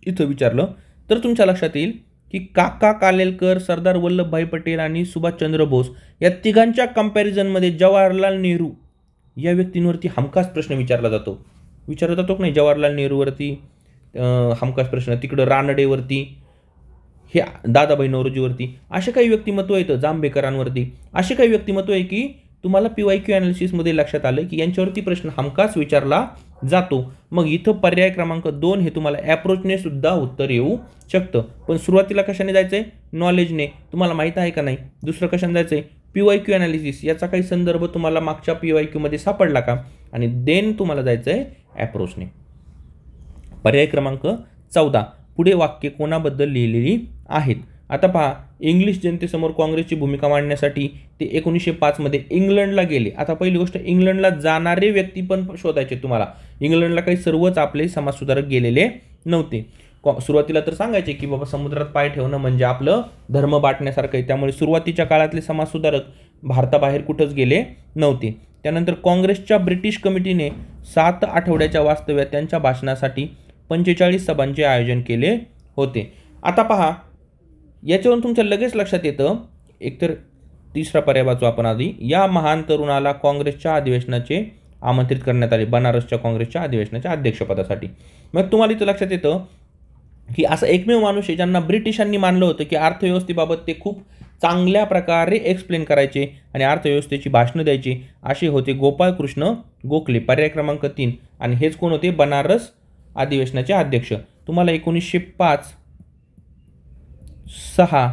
इथं विचारलं तर तुमच्या लक्षात येईल की काका कालेलकर, सरदार वल्लभभाई पटेल आणि सुभाषचंद्र बोस या तिघांच्या कंपॅरिझनमध्ये जवाहरलाल नेहरू या व्यक्तींवरती हमखास प्रश्न विचारला जातो की नाही? जवाहरलाल नेहरूवरती हमखास प्रश्न, तिकडं रानडेवरती, हे दादाभाई नौरोजीवरती असे काही व्यक्तिमत्व येतं, जांभेकरांवरती असे काही व्यक्तिमत्व आहे की तुम्हाला PYQ ॲनालिसिसमध्ये लक्षात आलं की यांच्यावरती प्रश्न हमखास विचारला जातो. मग इथं पर्याय क्रमांक 2 हे तुम्हाला ॲप्रोचने सुद्धा उत्तर येऊ शकतं. पण सुरुवातीला कशाने जायचं आहे? नॉलेजने. तुम्हाला माहीत आहे का नाही? दुसरं कशाने जायचं आहे? PYQ analysis. याचा काही संदर्भ तुम्हाला मागच्या PYQमध्ये सापडला का? आणि देन तुम्हाला जायचं आहे ॲप्रोचने. पर्याय क्रमांक 14, पुढे वाक्य कोणाबद्दल लिहिलेली आहेत? आता पहा, इंग्लिश जनतेसमोर काँग्रेसची भूमिका मांडण्यासाठी ते 1905 मध्ये इंग्लंडला गेले. आता पहिली गोष्ट, इंग्लंडला जाणारे व्यक्ती पण शोधायचे तुम्हाला. इंग्लंडला काही सर्वच आपले समाजसुधारक गेलेले नव्हते. सुरुवातीला तर सांगायचे की बाबा समुद्रात पाय ठेवणं म्हणजे आपलं धर्म बाटण्यासारखं आहे, त्यामुळे सुरुवातीच्या काळातले समाजसुधारक भारताबाहेर कुठंच गेले नव्हते. त्यानंतर काँग्रेसच्या ब्रिटिश कमिटीने 7 आठवड्याच्या वास्तव्यात त्यांच्या भाषणासाठी 45 सभांचे आयोजन केले होते. आता पहा, याच्यावरून तुमच्या लगेच लक्षात येतं, एकतर तिसरा पर्याय वाचू आपण आधी, या महान तरुणाला काँग्रेसच्या अधिवेशनाचे आमंत्रित करण्यात आले, बनारसच्या काँग्रेसच्या अधिवेशनाच्या अध्यक्षपदासाठी. मग तुम्हाला इथं लक्षात येतं की असा एकमेव माणूस आहे ज्यांना ब्रिटिशांनी मानलं होतं की अर्थव्यवस्थेबाबत ते खूप चांगल्या प्रकारे एक्सप्लेन करायचे आणि अर्थव्यवस्थेची भाषणं द्यायची, असे होते गोपाळकृष्ण गोखले. पर्याय क्रमांक 3. आणि हेच कोण होते? बनारस अधिवेशनाचे अध्यक्ष. तुम्हाला 1905, 6,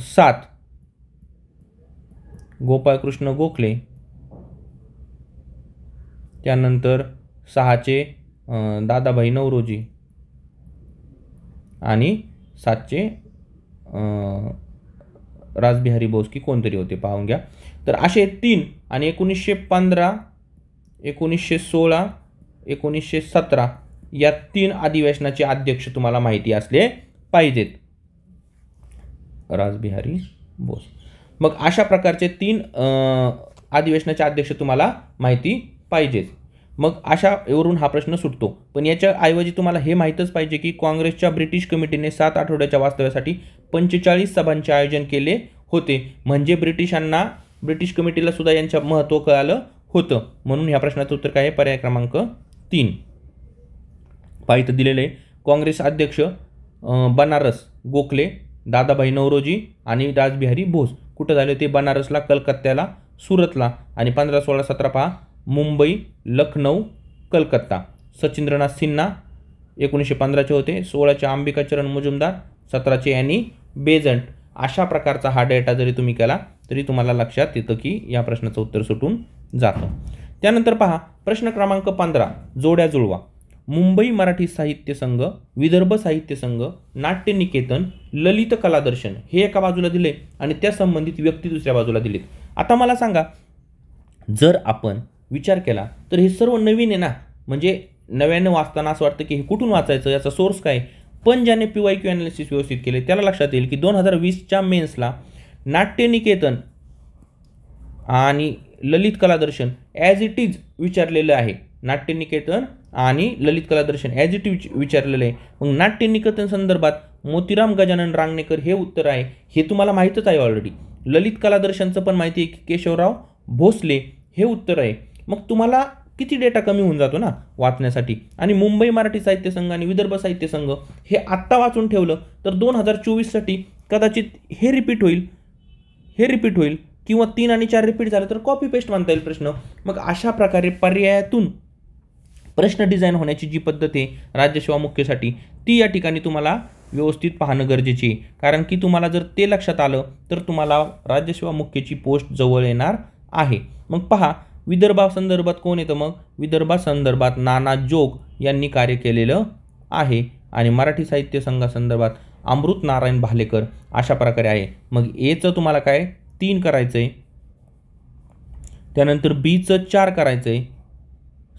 7 गोपाळकृष्ण गोखले, त्यानंतर 6चे दादाभाई नौरोजी आणि 7चे रासबिहारी बोस की कोणतरी होते, पाहून घ्या. तर असे 3 आणि 1915, 1916, 1917 या 3 अधिवेशनाचे अध्यक्ष तुम्हाला माहिती असले पाहिजेत. रासबिहारी बोस. मग अशा प्रकारचे 3 अधिवेशनाचे अध्यक्ष तुम्हाला माहिती पाहिजेत. मग अशावरून हा प्रश्न सुटतो. पण याच्या ऐवजी तुम्हाला हे माहीतच पाहिजे की काँग्रेसच्या ब्रिटिश कमिटीने 7 आठवड्याच्या वास्तव्यासाठी 45 सभांचे आयोजन केले होते. म्हणजे ब्रिटिश कमिटीला सुद्धा यांच्या महत्त्व कळालं होतं. म्हणून ह्या प्रश्नाचं उत्तर काय आहे? पर्याय क्रमांक 3. पाहिजे दिलेले काँग्रेस अध्यक्ष बनारस गोखले, दादाभाई नौरोजी आणि रासबिहारी बोस. कुठं झाले ते? बनारसला, कलकत्त्याला, सुरतला. आणि 15, 16, 17 पहा, मुंबई, लखनौ, कलकत्ता. सचिंद्रनाथ सिन्हा 1915चे होते, 16चे अंबिकाचरण मुजुमदार, 17चे ॲनी बेझंट. अशा प्रकारचा हा डेटा जरी तुम्ही केला तरी तुम्हाला लक्षात येतं की या प्रश्नाचं उत्तर सुटून जातं. त्यानंतर पहा प्रश्न क्रमांक 15 जोड्या जुळवा. मुंबई मराठी साहित्य संघ, विदर्भ साहित्य संघ, नाट्य निकेतन, ललित कला दर्शन हे एका बाजूला दिले आणि त्या संबंधित व्यक्ती दुसऱ्या बाजूला दिलेत. आता मला सांगा, जर आपण विचार केला तर हे सर्व नवीन आहे ना, म्हणजे नव्यानं वाचताना असं वाटतं की हे कुठून वाचायचं, याचा सोर्स काय. पण ज्याने PYQ ॲनालिसिस व्यवस्थित केले त्याला लक्षात येईल की 2020च्या मेन्सला नाट्य निकेतन आणि ललित कला दर्शन ॲज इट इज विचारलेलं आहे. नाट्य निकेतन आणि ललित कला दर्शन ॲज इट इज विचारलेलं आहे. मग नाट्य निकेतन संदर्भात मोतीराम गजानन रांगणेकर हे उत्तर आहे, हे तुम्हाला माहीतच आहे ऑलरेडी. ललित कला दर्शनचं पण माहिती आहे की केशवराव भोसले हे उत्तर आहे. मग तुम्हाला किती डेटा कमी होऊन जातो ना वाचण्यासाठी. आणि मुंबई मराठी साहित्य संघ आणि विदर्भ साहित्य संघ हे आत्ता वाचून ठेवलं तर 2024साठी कदाचित हे रिपीट होईल किंवा 3 आणि 4 रिपीट झालं तर कॉपी पेस्ट म्हणता येईल प्रश्न. मग अशा प्रकारे पर्यायातून प्रश्न डिझाईन होण्याची जी पद्धत आहे राज्यसेवा मुख्यसाठी ती या ठिकाणी तुम्हाला व्यवस्थित पाहणं गरजेचे आहे. कारण की तुम्हाला जर ते लक्षात आलं तर तुम्हाला राज्यसेवा मुख्यची पोस्ट जवळ येणार आहे. मग पहा विदर्भासंदर्भात कोण येतं, मग विदर्भासंदर्भात नाना जोग यांनी कार्य केलेलं आहे आणि मराठी साहित्य संघासंदर्भात अमृत नारायण भालेकर अशा प्रकारे आहे. मग एचं तुम्हाला काय 3 करायचं आहे, त्यानंतर बीचं 4 करायचं आहे,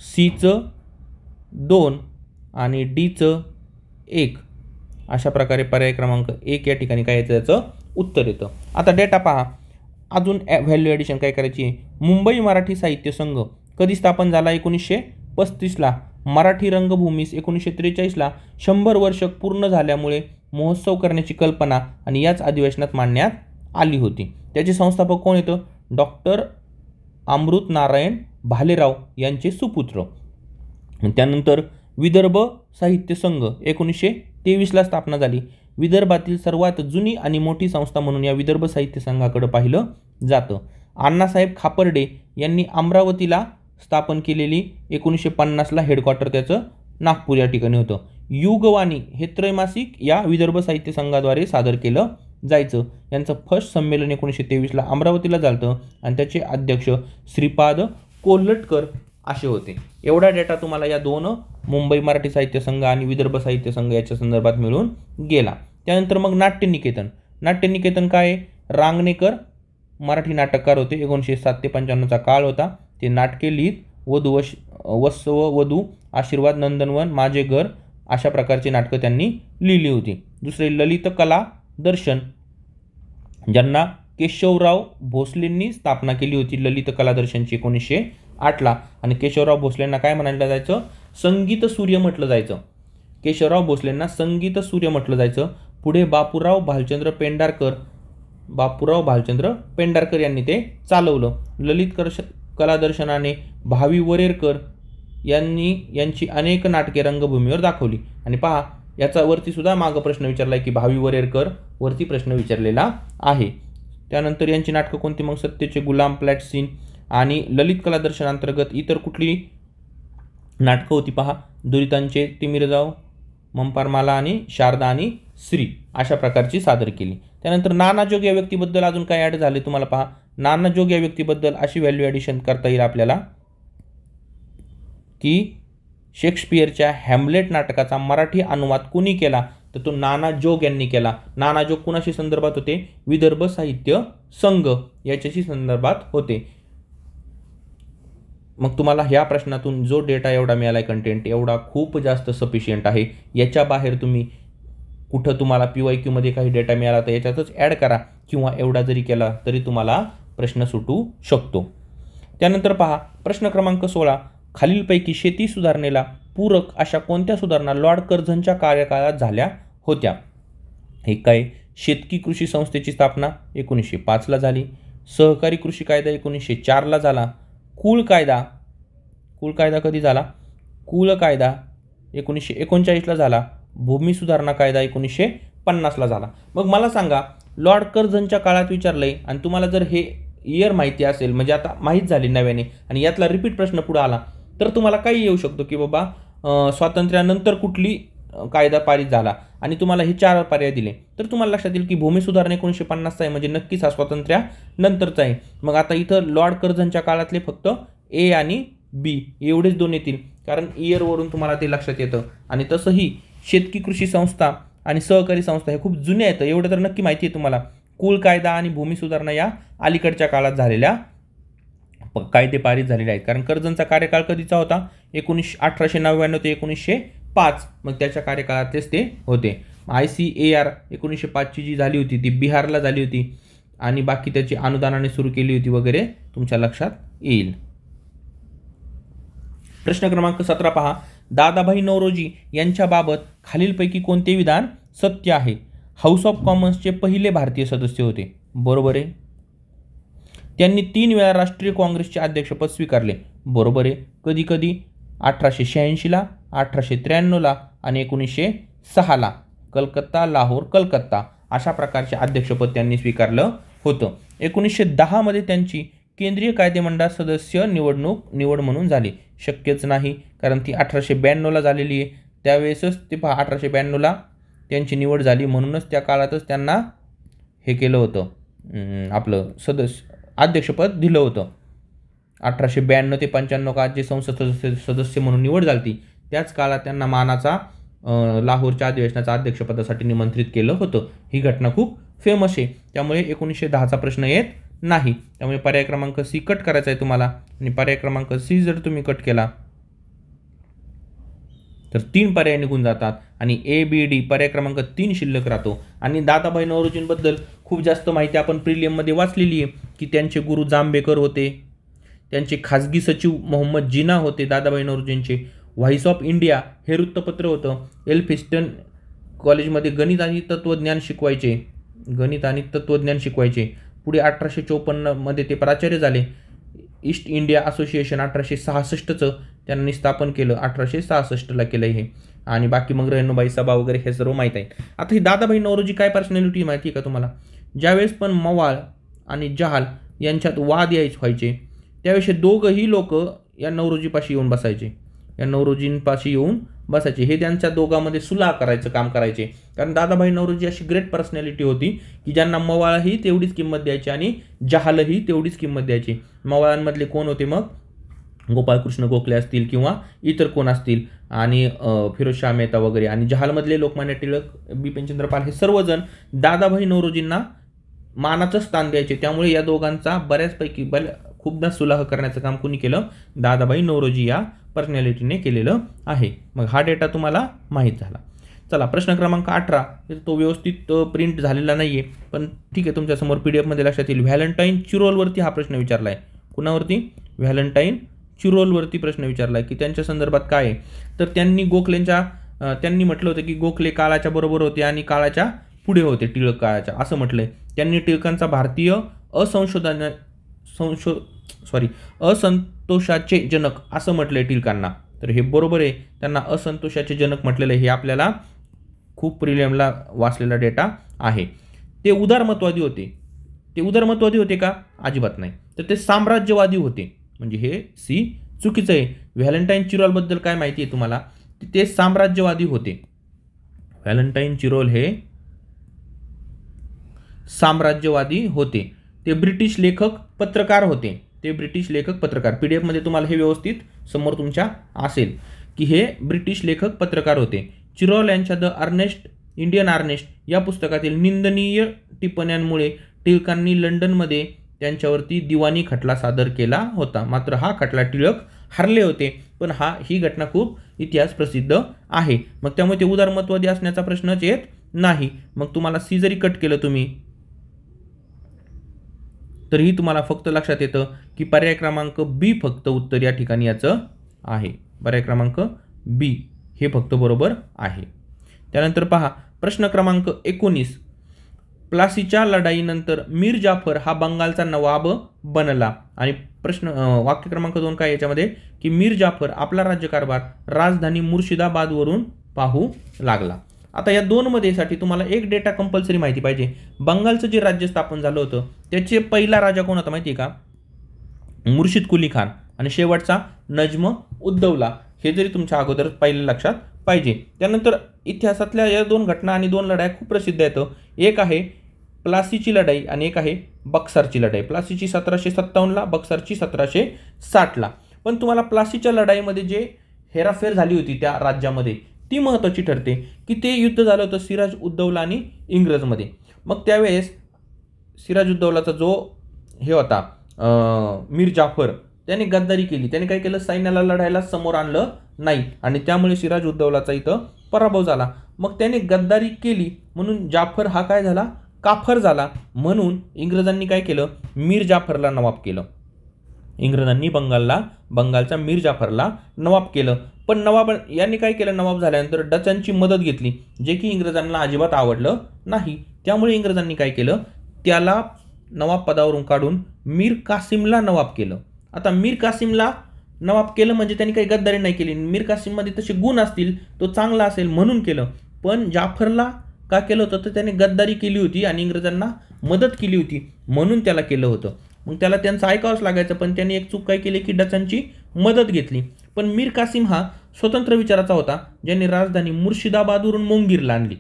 सीचं 2 आणि डीचं 1 अशा प्रकारे पर्याय क्रमांक 1 या ठिकाणी काय येतं याचं उत्तर येतं. आता डेटा पहा, अजून व्हॅल्यू ॲडिशन काय करायची आहे. मुंबई मराठी साहित्य संघ कधी स्थापन झाला, 1935ला. मराठी रंगभूमीस 1943ला 100 वर्ष पूर्ण झाल्यामुळे महोत्सव करण्याची कल्पना आणि याच अधिवेशनात मांडण्यात आली होती. त्याचे संस्थापक कोण येतं, डॉक्टर अमृत नारायण भालेराव यांचे सुपुत्र. त्यानंतर विदर्भ साहित्य संघ 1923ला स्थापना झाली. विदर्भातील सर्वात जुनी आणि मोठी संस्था म्हणून या विदर्भ साहित्य संघाकडे पाहिलं जातं. अण्णासाहेब खापर्डे यांनी अमरावतीला स्थापन केलेली 1950ला हेडक्वार्टर त्याचं नागपूर या ठिकाणी होतं. युगवाणी हे त्रैमासिक या विदर्भ साहित्य संघाद्वारे सादर केलं जायचं. यांचं फर्स्ट संमेलन 1923ला अमरावतीला झालं आणि त्याचे अध्यक्ष श्रीपाद कोल्हटकर असे होते. एवढा डेटा तुम्हाला या 2 मुंबई मराठी साहित्य संघ आणि विदर्भ साहित्य संघ याच्या संदर्भात मिळून गेला. त्यानंतर मग नाट्य निकेतन काय आहे, रांगणेकर मराठी नाटककार होते. 1907 ते 1955चा काळ होता. ते नाटके लिहित वधू, आशीर्वाद, नंदनवन, माझे घर अशा प्रकारची नाटकं त्यांनी लिहिली होती. दुसरे ललित कला दर्शन ज्यांना केशवराव भोसलेंनी स्थापना केली होती. ललित कला दर्शनची 1908ला आणि केशवराव भोसलेंना काय म्हणायला जायचं, संगीत सूर्य म्हटलं जायचं. केशवराव भोसलेंना संगीत सूर्य म्हटलं जायचं. पुढे बापूराव भालचंद्र पेंढारकर यांनी ते चालवलं. ललित कला दर्शनाने भावी वरेरकर यांची अनेक नाटके रंगभूमीवर दाखवली. आणि पहा याचा वरती सुद्धा मागं प्रश्न विचारला आहे की भावी वरेरकर वरती प्रश्न विचारलेला आहे. त्यानंतर यांची नाटकं कोणती, मग सत्यचे गुलाम, प्लॅट सीन आणि ललित कला दर्शनांतर्गत इतर कुठली नाटकं होती पहा, दुरितांचे तिमिरजाव, मंपारमाला आणि शारदा आणि श्री अशा प्रकारची सादर केली. त्यानंतर नानाजोग या व्यक्तीबद्दल अजून काय ॲड झाले तुम्हाला पहा. नानाजोग या व्यक्तीबद्दल अशी व्हॅल्यू ॲडिशन करता येईल आपल्याला की शेक्सपियरच्या हॅम्लेट नाटकाचा मराठी अनुवाद कुणी केला, तर तो नानाजोग यांनी केला. नानाजोग कुणाशी संदर्भात होते, विदर्भ साहित्य संघ याच्याशी संदर्भात होते. मग तुम्हाला ह्या प्रश्नातून जो डेटा एवढा मिळाला आहे कंटेंट एवढा खूप जास्त सफिशियंट आहे. याच्या बाहेर तुम्ही कुठं तुम्हाला PYQमध्ये काही डेटा मिळाला तर याच्यातच ॲड करा किंवा एवढा जरी केला तरी तुम्हाला प्रश्न सुटू शकतो. त्यानंतर पहा प्रश्न क्रमांक 16, खालीलपैकी शेती सुधारणेला पूरक अशा कोणत्या सुधारणा लॉर्ड कर्झनच्या कार्यकाळात झाल्या होत्या. एक काय, शेतकी कृषी संस्थेची स्थापना 1905ला झाली. सहकारी कृषी कायदा 1904ला झाला. कुळ कायदा कधी झाला, कुळ कायदा 1939ला झाला. भूमी सुधारणा कायदा 1950ला झाला. मग मला सांगा लॉर्ड कर्झनच्या काळात विचारलंय आणि तुम्हाला जर हे इयर माहिती असेल म्हणजे आता माहीत झाली नव्याने आणि यातला रिपीट प्रश्न पुढे आला तर तुम्हाला काही येऊ शकतो की बाबा स्वातंत्र्यानंतर कुठली कायदा पारित झाला आणि तुम्हाला हे 4 पर्याय दिले, तर तुम्हाला लक्षात येईल की भूमी सुधारणा 1950चा आहे, म्हणजे नक्कीच हा स्वातंत्र्यानंतरचा आहे. मग आता इथं लॉर्ड कर्झनच्या काळातले फक्त ए आणि बी एवढेच 2 येतील, कारण इयरवरून तुम्हाला ते लक्षात येतं. आणि तसंही शेतकी कृषी संस्था आणि सहकारी संस्था हे खूप जुन्या आहेत, एवढं तर नक्की माहिती आहे तुम्हाला. कुल कायदा आणि भूमी सुधारणा या अलीकडच्या काळात झालेल्या कायदे पारित झालेले आहेत, कारण कर्झनचा कार्यकाळ कधीचा होता? 1899 ते 1905. मग त्याच्या कार्यकाळातलेच ते होते. ICAR 1905ची जी झाली होती ती बिहारला झाली होती आणि बाकी त्याची अनुदानाने सुरू केली होती वगैरे, तुमच्या लक्षात येईल. प्रश्न क्रमांक 17 पहा. दादाभाई नौरोजी यांच्याबाबत खालीलपैकी कोणते विधान सत्य आहे? हाऊस ऑफ कॉमन्सचे पहिले भारतीय सदस्य होते. बरोबर आहे. त्यांनी 3 वेळा राष्ट्रीय काँग्रेसचे अध्यक्षपद स्वीकारले. बरोबर आहे. कधी कधी? 1886ला, 1893ला आणि 1906ला. कलकत्ता, लाहोर, कलकत्ता अशा प्रकारचे अध्यक्षपद त्यांनी स्वीकारलं होतं. 1910मध्ये त्यांची केंद्रीय कायदेमंडळ सदस्य निवड म्हणून झाली. शक्यच नाही, कारण ती 1892ला झालेली आहे. त्यावेळेसच ते पहा 1892ला त्यांची निवड झाली, म्हणूनच त्या काळातच त्यांना हे केलं होतं, आपलं अध्यक्षपद दिलं होतं. 1892 ते 95 काळात जे संसद सदस्य म्हणून निवड झाली ती त्याच काळात त्यांना मानाचा लाहोरच्या अधिवेशनाचा अध्यक्षपदासाठी निमंत्रित केलं होतं. ही घटना खूप फेमस आहे, त्यामुळे 1910चा प्रश्न येत नाही. त्यामुळे पर्याय क्रमांक सी कट करायचा आहे तुम्हाला, आणि पर्याय क्रमांक सी जर तुम्ही कट केला तर 3 पर्याय निघून जातात आणि ABD पर्याय क्रमांक 3 शिल्लक राहतो. आणि दादाभाई नौरोजींबद्दल खूप जास्त माहिती आपण प्रिलियममध्ये वाचलेली आहे की त्यांचे गुरु जांभेकर होते, त्यांचे खाजगी सचिव मोहम्मद जिना होते. दादाभाई नौरोजींचे व्हॉइस ऑफ इंडिया हे वृत्तपत्र होतं. एल्फिस्टन कॉलेजमध्ये गणित आणि तत्त्वज्ञान शिकवायचे. पुढे 1854मध्ये ते प्राचार्य झाले. ईस्ट इंडिया असोसिएशन 1866चं त्यांनी स्थापन केलं, 1866ला केलं हे. आणि बाकी मग रेणुबाई सभा वगैरे हे सर्व माहीत आहे. आता ही दादाभाई नौरोजी काय पर्सनॅलिटी माहिती आहे का तुम्हाला? ज्यावेळेस पण मवाळ आणि जहाल यांच्यात वाद व्हायचे त्यावेळेस दोघंही लोक या नौरोजीपाशी येऊन बसायचे. हे त्यांच्या दोघांमध्ये सुलह करायचं काम करायचे, कारण दादाभाई नौरोजी अशी ग्रेट पर्सनॅलिटी होती की ज्यांना मवाळही तेवढीच किंमत द्यायची आणि जहालही तेवढीच किंमत द्यायची. मवाळांमधले कोण होते मग? गोपाळकृष्ण गोखले असतील किंवा इतर कोण असतील, आणि फिरोजशाह मेहता वगैरे. आणि जहालमधले लोकमान्य टिळक, बिपिनचंद्र पाल हे सर्वजण दादाभाई नौरोजींना मानाचं स्थान द्यायचे. त्यामुळे या दोघांचा बऱ्याचपैकी खूपदा सुलह करण्याचं काम कोणी केलं? दादाभाई नौरोजी या पर्सनॅलिटीने केलेलं आहे. मग हा डेटा तुम्हाला माहीत झाला. चला प्रश्न क्रमांक 18, तो व्यवस्थित प्रिंट झालेला नाही आहे, पण ठीक आहे तुमच्यासमोर PDF मध्ये लक्षात येईल. व्हॅलेंटाईन चिरोलवरती हा प्रश्न विचारला आहे. कुणावरती? व्हॅलेंटाईन चिरोलवरती प्रश्न विचारला आहे की त्यांच्या संदर्भात काय आहे. तर त्यांनी म्हटलं होतं की गोखले काळाच्या बरोबर होते आणि काळाच्या पुढे होते, टिळक काळाच्या, असं म्हटलंय. त्यांनी टिळकांचा भारतीय असंतोषाचे जनक असं म्हटलंय टिळकांना. तर हे बरोबर आहे, त्यांना असंतोषाचे जनक म्हटलेलं आहे. हे आपल्याला खूप प्रिलियमला वाचलेला डेटा आहे. ते उदारमतवादी होते का? अजिबात नाही. तर ते साम्राज्यवादी होते, म्हणजे हे सी चुकीचं आहे. व्हॅलेंटाईन चिरोलबद्दल काय माहिती आहे तुम्हाला? ते साम्राज्यवादी होते. व्हॅलेंटाईन चिरोल हे साम्राज्यवादी होते. ते ब्रिटिश लेखक पत्रकार होते. PDF मध्ये तुम्हाला हे व्यवस्थित समोर तुमच्या असेल की हे ब्रिटिश लेखक पत्रकार होते. चिरोल यांच्या इंडियन अर्नेस्ट या पुस्तकातील निंदनीय टिप्पण्यांमुळे टिळकांनी लंडनमध्ये त्यांच्यावरती दिवाणी खटला सादर केला होता. मात्र हा खटला टिळक हरले होते, पण ही घटना खूप इतिहास प्रसिद्ध आहे. मग त्यामुळे ते उदारमतवादी असण्याचा प्रश्नच येत नाही. मग तुम्हाला सी जरी कट केलं तुम्ही तरीही तुम्हाला फक्त लक्षात येतं की पर्याय क्रमांक B फक्त उत्तर या ठिकाणी याचं आहे. पर्याय क्रमांक B हे फक्त बरोबर आहे. त्यानंतर पहा प्रश्न क्रमांक 19, प्लासीच्या लढाईनंतर मीर जाफर हा बंगालचा नवाब बनला. आणि वाक्य क्रमांक 2 काय याच्यामध्ये की मीर जाफर आपला राज्यकारभार राजधानी मुर्शिदाबादवरून पाहू लागला. आता या 2 मध्ये साठी तुम्हाला एक डेटा कंपल्सरी माहिती पाहिजे. बंगालचं जे राज्य स्थापन झालं होतं त्याचे पहिला राजा कोण होता माहिती आहे का? मुर्शिद कुली खान. आणि शेवटचा नज्म उद्दौला. हे जरी तुमच्या अगोदर पहिले लक्षात पाहिजे. त्यानंतर इतिहासातल्या या 2 घटना आणि 2 लढाया खूप प्रसिद्ध आहेत. एक आहे प्लासीची लढाई आणि एक आहे बक्सरची लढाई. प्लासीची 1757ला, बक्सरची 1760ला. पण तुम्हाला प्लासीच्या लढाईमध्ये जे हेराफेर झाली होती त्या राज्यामध्ये ती महत्त्वाची ठरते की ते युद्ध झालं होतं सिराज उद्दौला आणि इंग्रजमध्ये. मग त्यावेळेस सिराज उद्दौलाचा जो हे होता मीर जाफर, त्याने गद्दारी केली. त्याने काय केलं, सैन्याला लढायला समोर आणलं नाही आणि त्यामुळे सिराज उद्दौलाचा इथं पराभव झाला. मग त्याने गद्दारी केली म्हणून जाफर हा काय झाला, काफर झाला. म्हणून इंग्रजांनी काय केलं, मीर जाफरला नवाब केलं. इंग्रजांनी बंगालच्या मीर जाफरला नवाब केलं. पण नवाब यांनी काय केलं, नवाब झाल्यानंतर डचांची मदत घेतली, जे की इंग्रजांना अजिबात आवडलं नाही. त्यामुळे इंग्रजांनी काय केलं, त्याला नवाब पदावरून काढून मीर कासिमला नवाब केलं. आता मीर कासिमला नवाब केलं म्हणजे त्यांनी काही गद्दारी नाही केली. मीर कासिममध्ये तसे गुण असतील, तो चांगला असेल म्हणून केलं. पण जाफरला का केलं होतं, तर त्याने गद्दारी केली होती आणि इंग्रजांना मदत केली होती म्हणून त्याला केलं होतं. मग त्याला त्यांचं ऐकावंच लागायचं. पण त्यांनी एक चूक काय केली की डचांची मदत घेतली. पण मीर कासिम हा स्वतंत्र विचाराचा होता, ज्यांनी राजधानी मुर्शिदाबादवरून मोंगीरला आणली.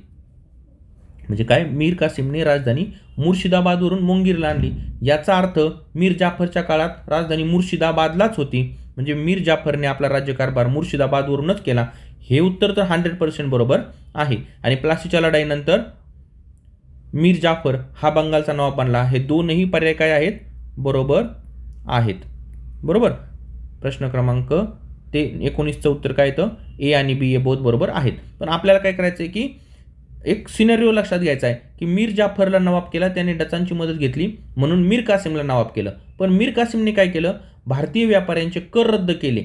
म्हणजे काय, मीर कासिमने राजधानी मुर्शिदाबादवरून मोंगीरला आणली. याचा अर्थ मीर जाफरच्या काळात राजधानी मुर्शिदाबादलाच होती. म्हणजे मीर जाफरने आपला राज्यकारभार मुर्शिदाबादवरूनच केला. हे उत्तर तर 100% बरोबर आहे. आणि प्लासीच्या लढाईनंतर मीर जाफर हा बंगालचा नवाब बनला. हे दोनही पर्याय काय आहेत, बरोबर आहेत. बरोबर. प्रश्न क्रमांक 19चं उत्तर काय येतं, ए आणि बी हे बोथ बरोबर आहेत. पण आपल्याला काय करायचं आहे की एक सिनेरिओ लक्षात घ्यायचा आहे की मीर जाफरला नवाब केला, त्याने डचांची मदत घेतली म्हणून मीर कासिमला नवाब केलं. पण मीर कासिमने काय केलं, भारतीय व्यापाऱ्यांचे कर रद्द केले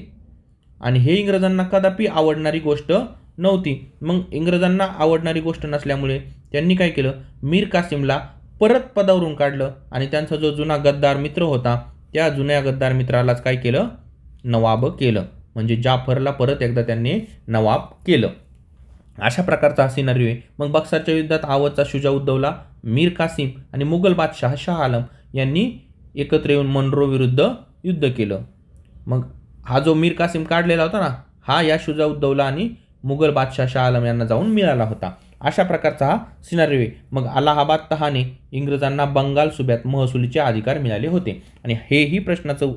आणि हे इंग्रजांना कदापि आवडणारी गोष्ट नव्हती. मग इंग्रजांना आवडणारी गोष्ट नसल्यामुळे त्यांनी काय केलं, मीर कासिमला परत पदावरून काढलं आणि त्यांचा जो जुना गद्दार मित्र होता त्या जुन्या गद्दार मित्रालाच काय केलं, नवाब केलं. म्हणजे जाफरला परत एकदा त्यांनी नवाब केलं. अशा प्रकारचा हा सिनारिओ आहे. मग बक्सरच्या युद्धात आवधचा शुजाउद्दौला, मीर कासिम आणि मुघल बादशाह शाह आलम यांनी एकत्र येऊन मनरो विरुद्ध युद्ध केलं. मग हा जो मीर कासिम काढलेला होता ना, हा या शुजाउद्दौला आणि मुघल बादशाह शाह आलम यांना जाऊन मिळाला होता. अशा प्रकारचा हा सिनारिओ आहे. मग अलाहाबाद तहाने इंग्रजांना बंगाल सुब्यात महसुलीचे अधिकार मिळाले होते. आणि हेही प्रश्नाचं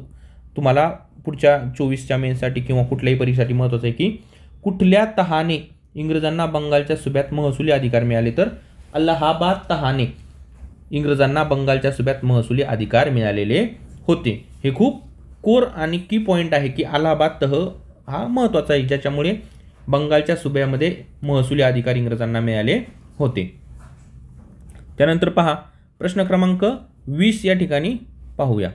तुम्हाला पुढच्या 24च्या मेन्ससाठी किंवा कुठल्याही परीक्षेसाठी महत्त्वाचं आहे की कुठल्या तहाने इंग्रजांना बंगालच्या सुब्यात महसुली अधिकार मिळाले, तर अलाहाबाद तहाने इंग्रजांना बंगालच्या सुब्यात महसुली अधिकार मिळालेले होते. हे खूप कोर आणि की पॉईंट आहे की अलाहाबाद तह हा महत्त्वाचा आहे, ज्याच्यामुळे बंगालच्या सुब्यामध्ये महसुली अधिकार इंग्रजांना मिळाले होते. त्यानंतर पहा प्रश्न क्रमांक 20 या ठिकाणी पाहूया.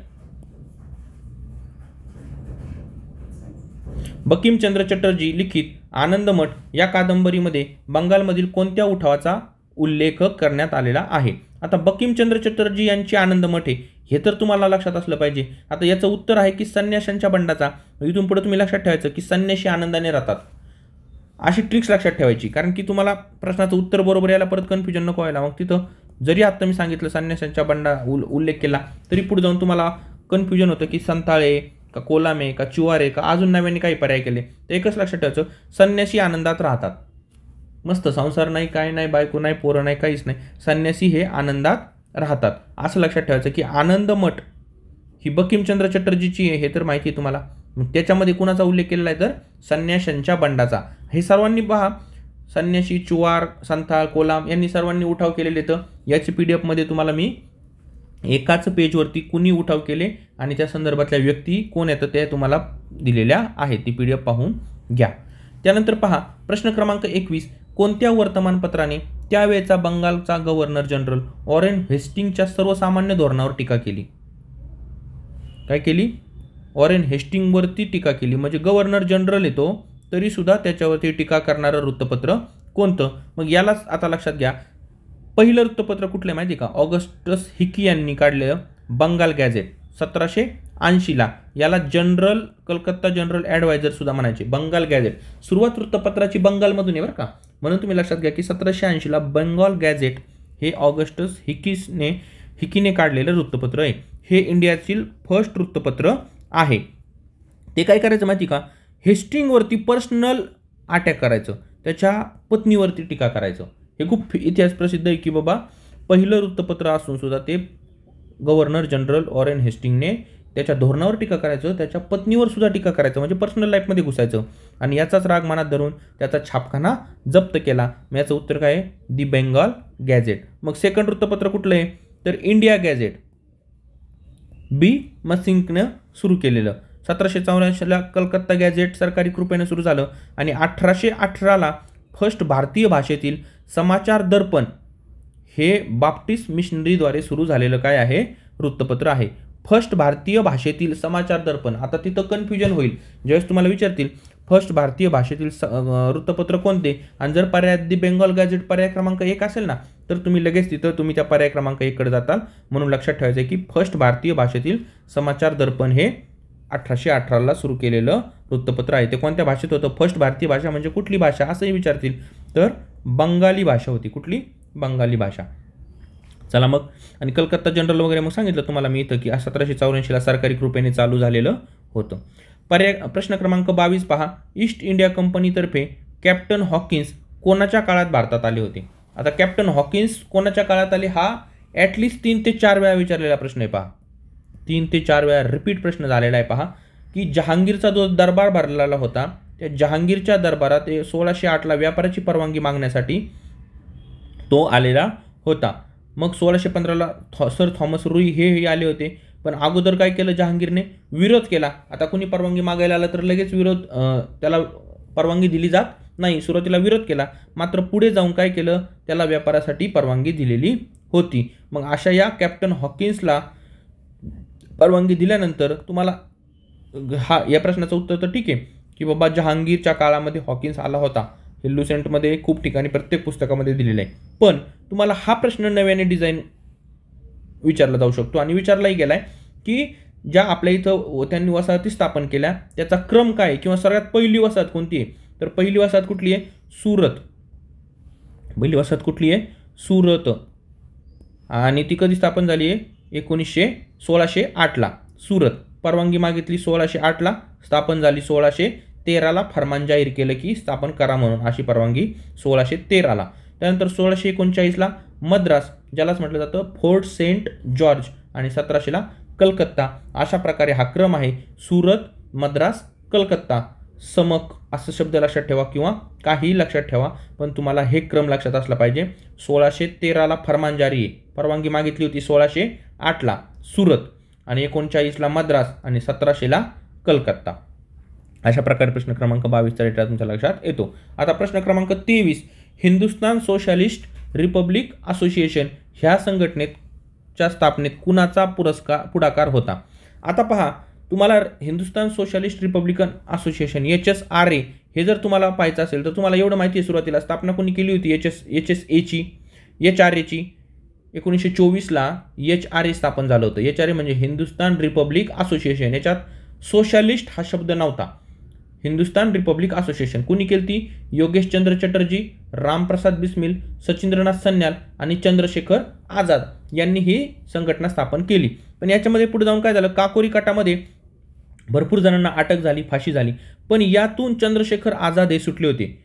बंकिमचंद्र चटर्जी लिखित आनंदमठ या कादंबरीमध्ये बंगालमधील कोणत्या उठावाचा उल्लेख करण्यात आलेला आहे. आता बंकिमचंद्र चटर्जी यांची आनंदमठ हे तर तुम्हाला लक्षात असलं पाहिजे. आता याचं उत्तर आहे की संन्याशांच्या बंडाचा. इथून पुढे तुम्ही लक्षात ठेवायचं की संन्याशी आनंदाने राहतात, अशी ट्रिक्स लक्षात ठेवायची. कारण की तुम्हाला प्रश्नाचं उत्तर बरोबर यायला परत कन्फ्युजन नको व्हायला. मग तिथं जरी आत्ता मी सांगितलं संन्याशांच्या बंडा उल्लेख केला तरी पुढे जाऊन तुम्हाला कन्फ्युजन होतं की संताळे का कोलामे का चिवारे का अजून नव्याने काही पर्याय केले. तर एकच लक्षात ठेवायचं, संन्यासी आनंदात राहतात. मस्त संसार नाही, काय नाही, बायको नाही, पोरं नाही, काहीच नाही, संन्यासी हे आनंदात राहतात असं लक्षात ठेवायचं. की आनंदमठ ही बंकिमचंद्र चटर्जीची हे तर माहिती आहे तुम्हाला. त्याच्यामध्ये कुणाचा उल्लेख केलेला आहे तर संन्याशांच्या बंडाचा. हे सर्वांनी पहा, संन्याशी, चुवार, संथाळ, कोलाम यांनी सर्वांनी उठाव केलेले. तर याची PDF तुम्हाला मी एकाच पेजवरती कुणी उठाव केले आणि त्या संदर्भातल्या व्यक्ती कोण येतं ते तुम्हाला दिलेल्या आहेत. ती PDF पाहून घ्या. त्यानंतर पहा प्रश्न क्रमांक 21, कोणत्या वर्तमानपत्राने त्यावेळेचा बंगालचा गव्हर्नर जनरल वॉरेन हेस्टिंगच्या सर्वसामान्य धोरणावर टीका केली. काय केली, वॉरेन हेस्टिंगवरती टीका केली. म्हणजे गव्हर्नर जनरल येतो तरी सुद्धा त्याच्यावरती टीका करणारं वृत्तपत्र कोणतं. मग यालाच आता लक्षात घ्या, पहिलं वृत्तपत्र कुठलं माहिती का, ऑगस्टस हिकी यांनी काढलेलं बंगाल गॅझेट 1780ला. याला कलकत्ता जनरल ॲडवायझर सुद्धा म्हणायचे. बंगाल गॅझेट सुरुवात वृत्तपत्राची बंगालमधून आहे बरं का. म्हणून तुम्ही लक्षात घ्या की 1780ला बंगाल गॅझेट हे ऑगस्टस हिकीने काढलेलं वृत्तपत्र आहे. हे इंडियातील फर्स्ट वृत्तपत्र आहे. ते काय करायचं माहिती का, हेस्टिंगवरती पर्सनल अटॅक करायचं, त्याच्या पत्नीवरती टीका करायचं. हे खूप इतिहास प्रसिद्ध आहे की बाबा पहिलं वृत्तपत्र असून सुद्धा ते गव्हर्नर जनरल वॉरेन हेस्टिंगने त्याच्या धोरणावर टीका करायचं, त्याच्या पत्नीवर सुद्धा टीका करायचं, म्हणजे पर्सनल लाईफमध्ये घुसायचं. आणि याचाच राग मनात धरून त्याचा छापखाना जप्त केला. मग याचं उत्तर काय आहे? दी बेंगॉल गॅझेट. मग सेकंड वृत्तपत्र कुठलं आहे? तर इंडिया गॅझेट, बी मसिंकनं सुरू केलेलं. 1784ला कलकत्ता गॅझेट सरकारी कृपेने सुरू झालं आणि 1818ला फर्स्ट भारतीय भाषेतील समाचार दर्पण हे बाप्टिस्ट मिशनरीद्वारे सुरू झालेलं काय आहे? वृत्तपत्र आहे. फर्स्ट भारतीय भाषेतील समाचार दर्पण. आता तिथं कन्फ्युजन होईल ज्यावेळेस तुम्हाला विचारतील फर्स्ट भारतीय भाषेतील वृत्तपत्र कोणते, आणि जर पर्याय दी बेंगॉल गॅझेट पर्याय क्रमांक 1 असेल ना, तर तुम्ही लगेच तिथं तुम्ही त्या पर्याय क्रमांक 1 कडे जाताल. म्हणून लक्षात ठेवायचं आहे की फर्स्ट भारतीय भाषेतील समाचार दर्पण हे 1818ला सुरू केलेलं वृत्तपत्र आहे. ते कोणत्या भाषेत होतं? फर्स्ट भारतीय भाषा म्हणजे कुठली भाषा असंही विचारतील, तर बंगाली भाषा होती. कुठली? बंगाली भाषा. चला मग, आणि कलकत्ता जनरल वगैरे मग सांगितलं तुम्हाला मी इथं की 1784ला सरकारी कृपेने चालू झालेलं होतं. पर्याय प्रश्न क्रमांक 22 पहा. ईस्ट इंडिया कंपनीतर्फे कॅप्टन हॉकिन्स कोणाच्या काळात भारतात आले होते? आता कॅप्टन हॉकिन्स कोणाच्या काळात आले हा ॲटलिस्ट 3 ते 4 वेळा विचारलेला प्रश्न आहे. पहा 3 ते 4 वेळा रिपीट प्रश्न झालेला आहे. पहा की जहांगीरचा जो दरबार भरलेला होता त्या जहांगीरच्या दरबारात 1608ला व्यापाराची परवानगी मागण्यासाठी तो आलेला होता. मग 1615ला सर थॉमस रुई हे आले होते, पण अगोदर काय केलं जहांगीरने? विरोध केला. आता कोणी परवानगी मागायला आला तर लगेच विरोध, त्याला परवानगी दिली जात नाही. सुरुवातीला विरोध केला, मात्र पुढे जाऊन काय केलं? त्याला व्यापारासाठी परवानगी दिलेली होती. मग अशा या कॅप्टन हॉकिन्सला परवानगी दिल्यानंतर तुम्हाला या प्रश्नाचं उत्तर तर ठीक आहे की बाबा जहांगीरच्या काळामध्ये हॉकिन्स आला होता. हे लुसेंटमध्ये खूप ठिकाणी प्रत्येक पुस्तकामध्ये दिलेलं आहे. पण तुम्हाला हा प्रश्न नव्याने डिझाईन विचारला जाऊ शकतो आणि विचारलाही गेलाय की ज्या आपल्या इथं त्यांनी वसाहती स्थापन केल्या त्याचा क्रम काय किंवा सगळ्यात पहिली वसाहत कोणती आहे? तर पहिली वसाहत कुठली आहे? सुरत. पहिली वसाहत कुठली आहे? सुरत. आणि ती कधी स्थापन झाली आहे? 1608ला. सुरत परवानगी मागितली 1608ला, स्थापन झाली 1613ला. फरमान जाहीर केलं की स्थापन करा म्हणून, अशी परवानगी 1613ला. त्यानंतर 1639ला मद्रास, ज्यालाच म्हटलं जातं फोर्ट सेंट जॉर्ज, आणि 1700ला कलकत्ता. अशा प्रकारे हा क्रम आहे. सुरत, मद्रास, कलकत्ता. समक असं शब्द लक्षात ठेवा किंवा काहीही लक्षात ठेवा, पण तुम्हाला हे क्रम लक्षात असला पाहिजे. 1613ला फरमान जारी आहे, परवानगी मागितली होती 1608ला सुरत, आणि 39ला मद्रास, आणि 1700ला कलकत्ता. अशा प्रकारे प्रश्न क्रमांक 22चा डेटा तुमच्या लक्षात येतो. आता प्रश्न क्रमांक 23. हिंदुस्थान सोशलिस्ट रिपब्लिक असोसिएशन ह्या संघटनेच्या स्थापनेत कुणाचा पुढाकार होता? आता पहा, तुम्हाला Hindustan socialist republican association HSRA हे जर तुम्हाला पाहायचं असेल तर तुम्हाला एवढं माहिती आहे सुरुवातीला स्थापना कोणी केली होती? HSAची, HRAची. 1924ला HRA स्थापन झालं होतं. HRA म्हणजे हिंदुस्थान रिपब्लिक असोसिएशन. याच्यात सोशलिस्ट हा शब्द नव्हता. हिंदुस्थान रिपब्लिक असोसिएशन कुणी केली ती? योगेशचंद्र चटर्जी, रामप्रसाद बिस्मिल, सचिंद्रनाथ सन्याल आणि चंद्रशेखर आझाद यांनी ही संघटना स्थापन केली. पण याच्यामध्ये पुढे जाऊन काय झालं? काकोरी कटामध्ये भरपूर जणांना अटक झाली, फाशी झाली, पण यातून चंद्रशेखर आझाद हे सुटले होते.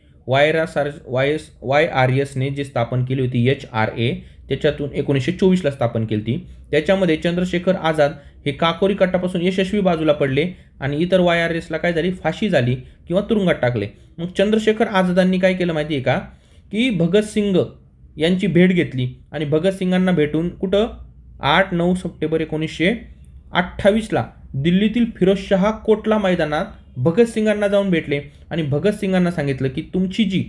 YRSने जे स्थापन केली होती HRA, त्याच्यातून 1924ला स्थापन केली ती. त्याच्यामध्ये चंद्रशेखर आझाद हे काकोरी कटापासून यशस्वी बाजूला पडले आणि इतर YRSला काय झाली? फाशी झाली किंवा तुरुंगात टाकले. मग चंद्रशेखर आझादांनी काय केलं माहिती आहे का? की भगतसिंग यांची भेट घेतली आणि भगतसिंगांना भेटून कुठं 8-9 सप्टेंबर 1928ला दिल्लीतील फिरोजशाह कोटला मैदानात भगतसिंगांना जाऊन भेटले आणि भगतसिंगांना सांगितलं की तुमची जी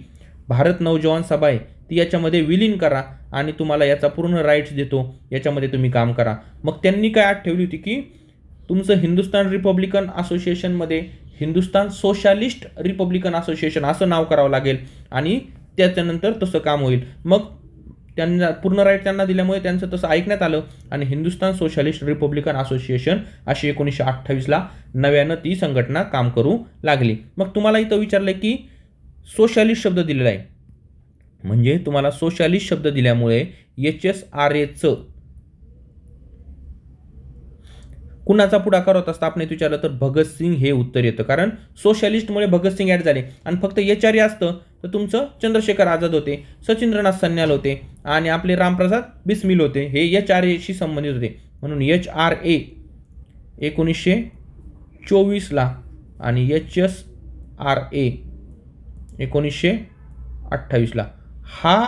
भारत नौजवान सभा आहे ती याच्यामध्ये विलीन करा आणि तुम्हाला याचा पूर्ण राईट्स देतो, याच्यामध्ये तुम्ही काम करा. मग त्यांनी काय अट ठेवली होती की तुमचं हिंदुस्थान रिपब्लिकन असोसिएशनमध्ये हिंदुस्थान सोशलिस्ट रिपब्लिकन असोसिएशन असं नाव करावं लागेल आणि त्याच्यानंतर तसं काम होईल. मग त्यांना पूर्ण राईट त्यांना दिल्यामुळे त्यांचं तसं ऐकण्यात आलं आणि हिंदुस्थान सोशलिस्ट रिपब्लिकन असोसिएशन अशी 1928ला नव्यानं ती संघटना काम करू लागली. मग तुम्हाला इथं विचारलं की सोशलिस्ट शब्द दिलेला आहे, म्हणजे तुम्हाला सोशलिस्ट शब्द दिल्यामुळे HSRAचं कुणाचा पुढाकार होता असं आपण विचारलं तर भगतसिंग हे उत्तर येतं, कारण सोशलिस्टमुळे भगतसिंग ॲड झाले आणि फक्त HRA असतं तर तुमचं चंद्रशेखर आझाद होते, सचिंद्रनाथ सन्याल होते आणि आपले रामप्रसाद बिस्मिल होते, हे HRAशी संबंधित होते. म्हणून HRA 1924ला आणि HSRA 1928ला. हा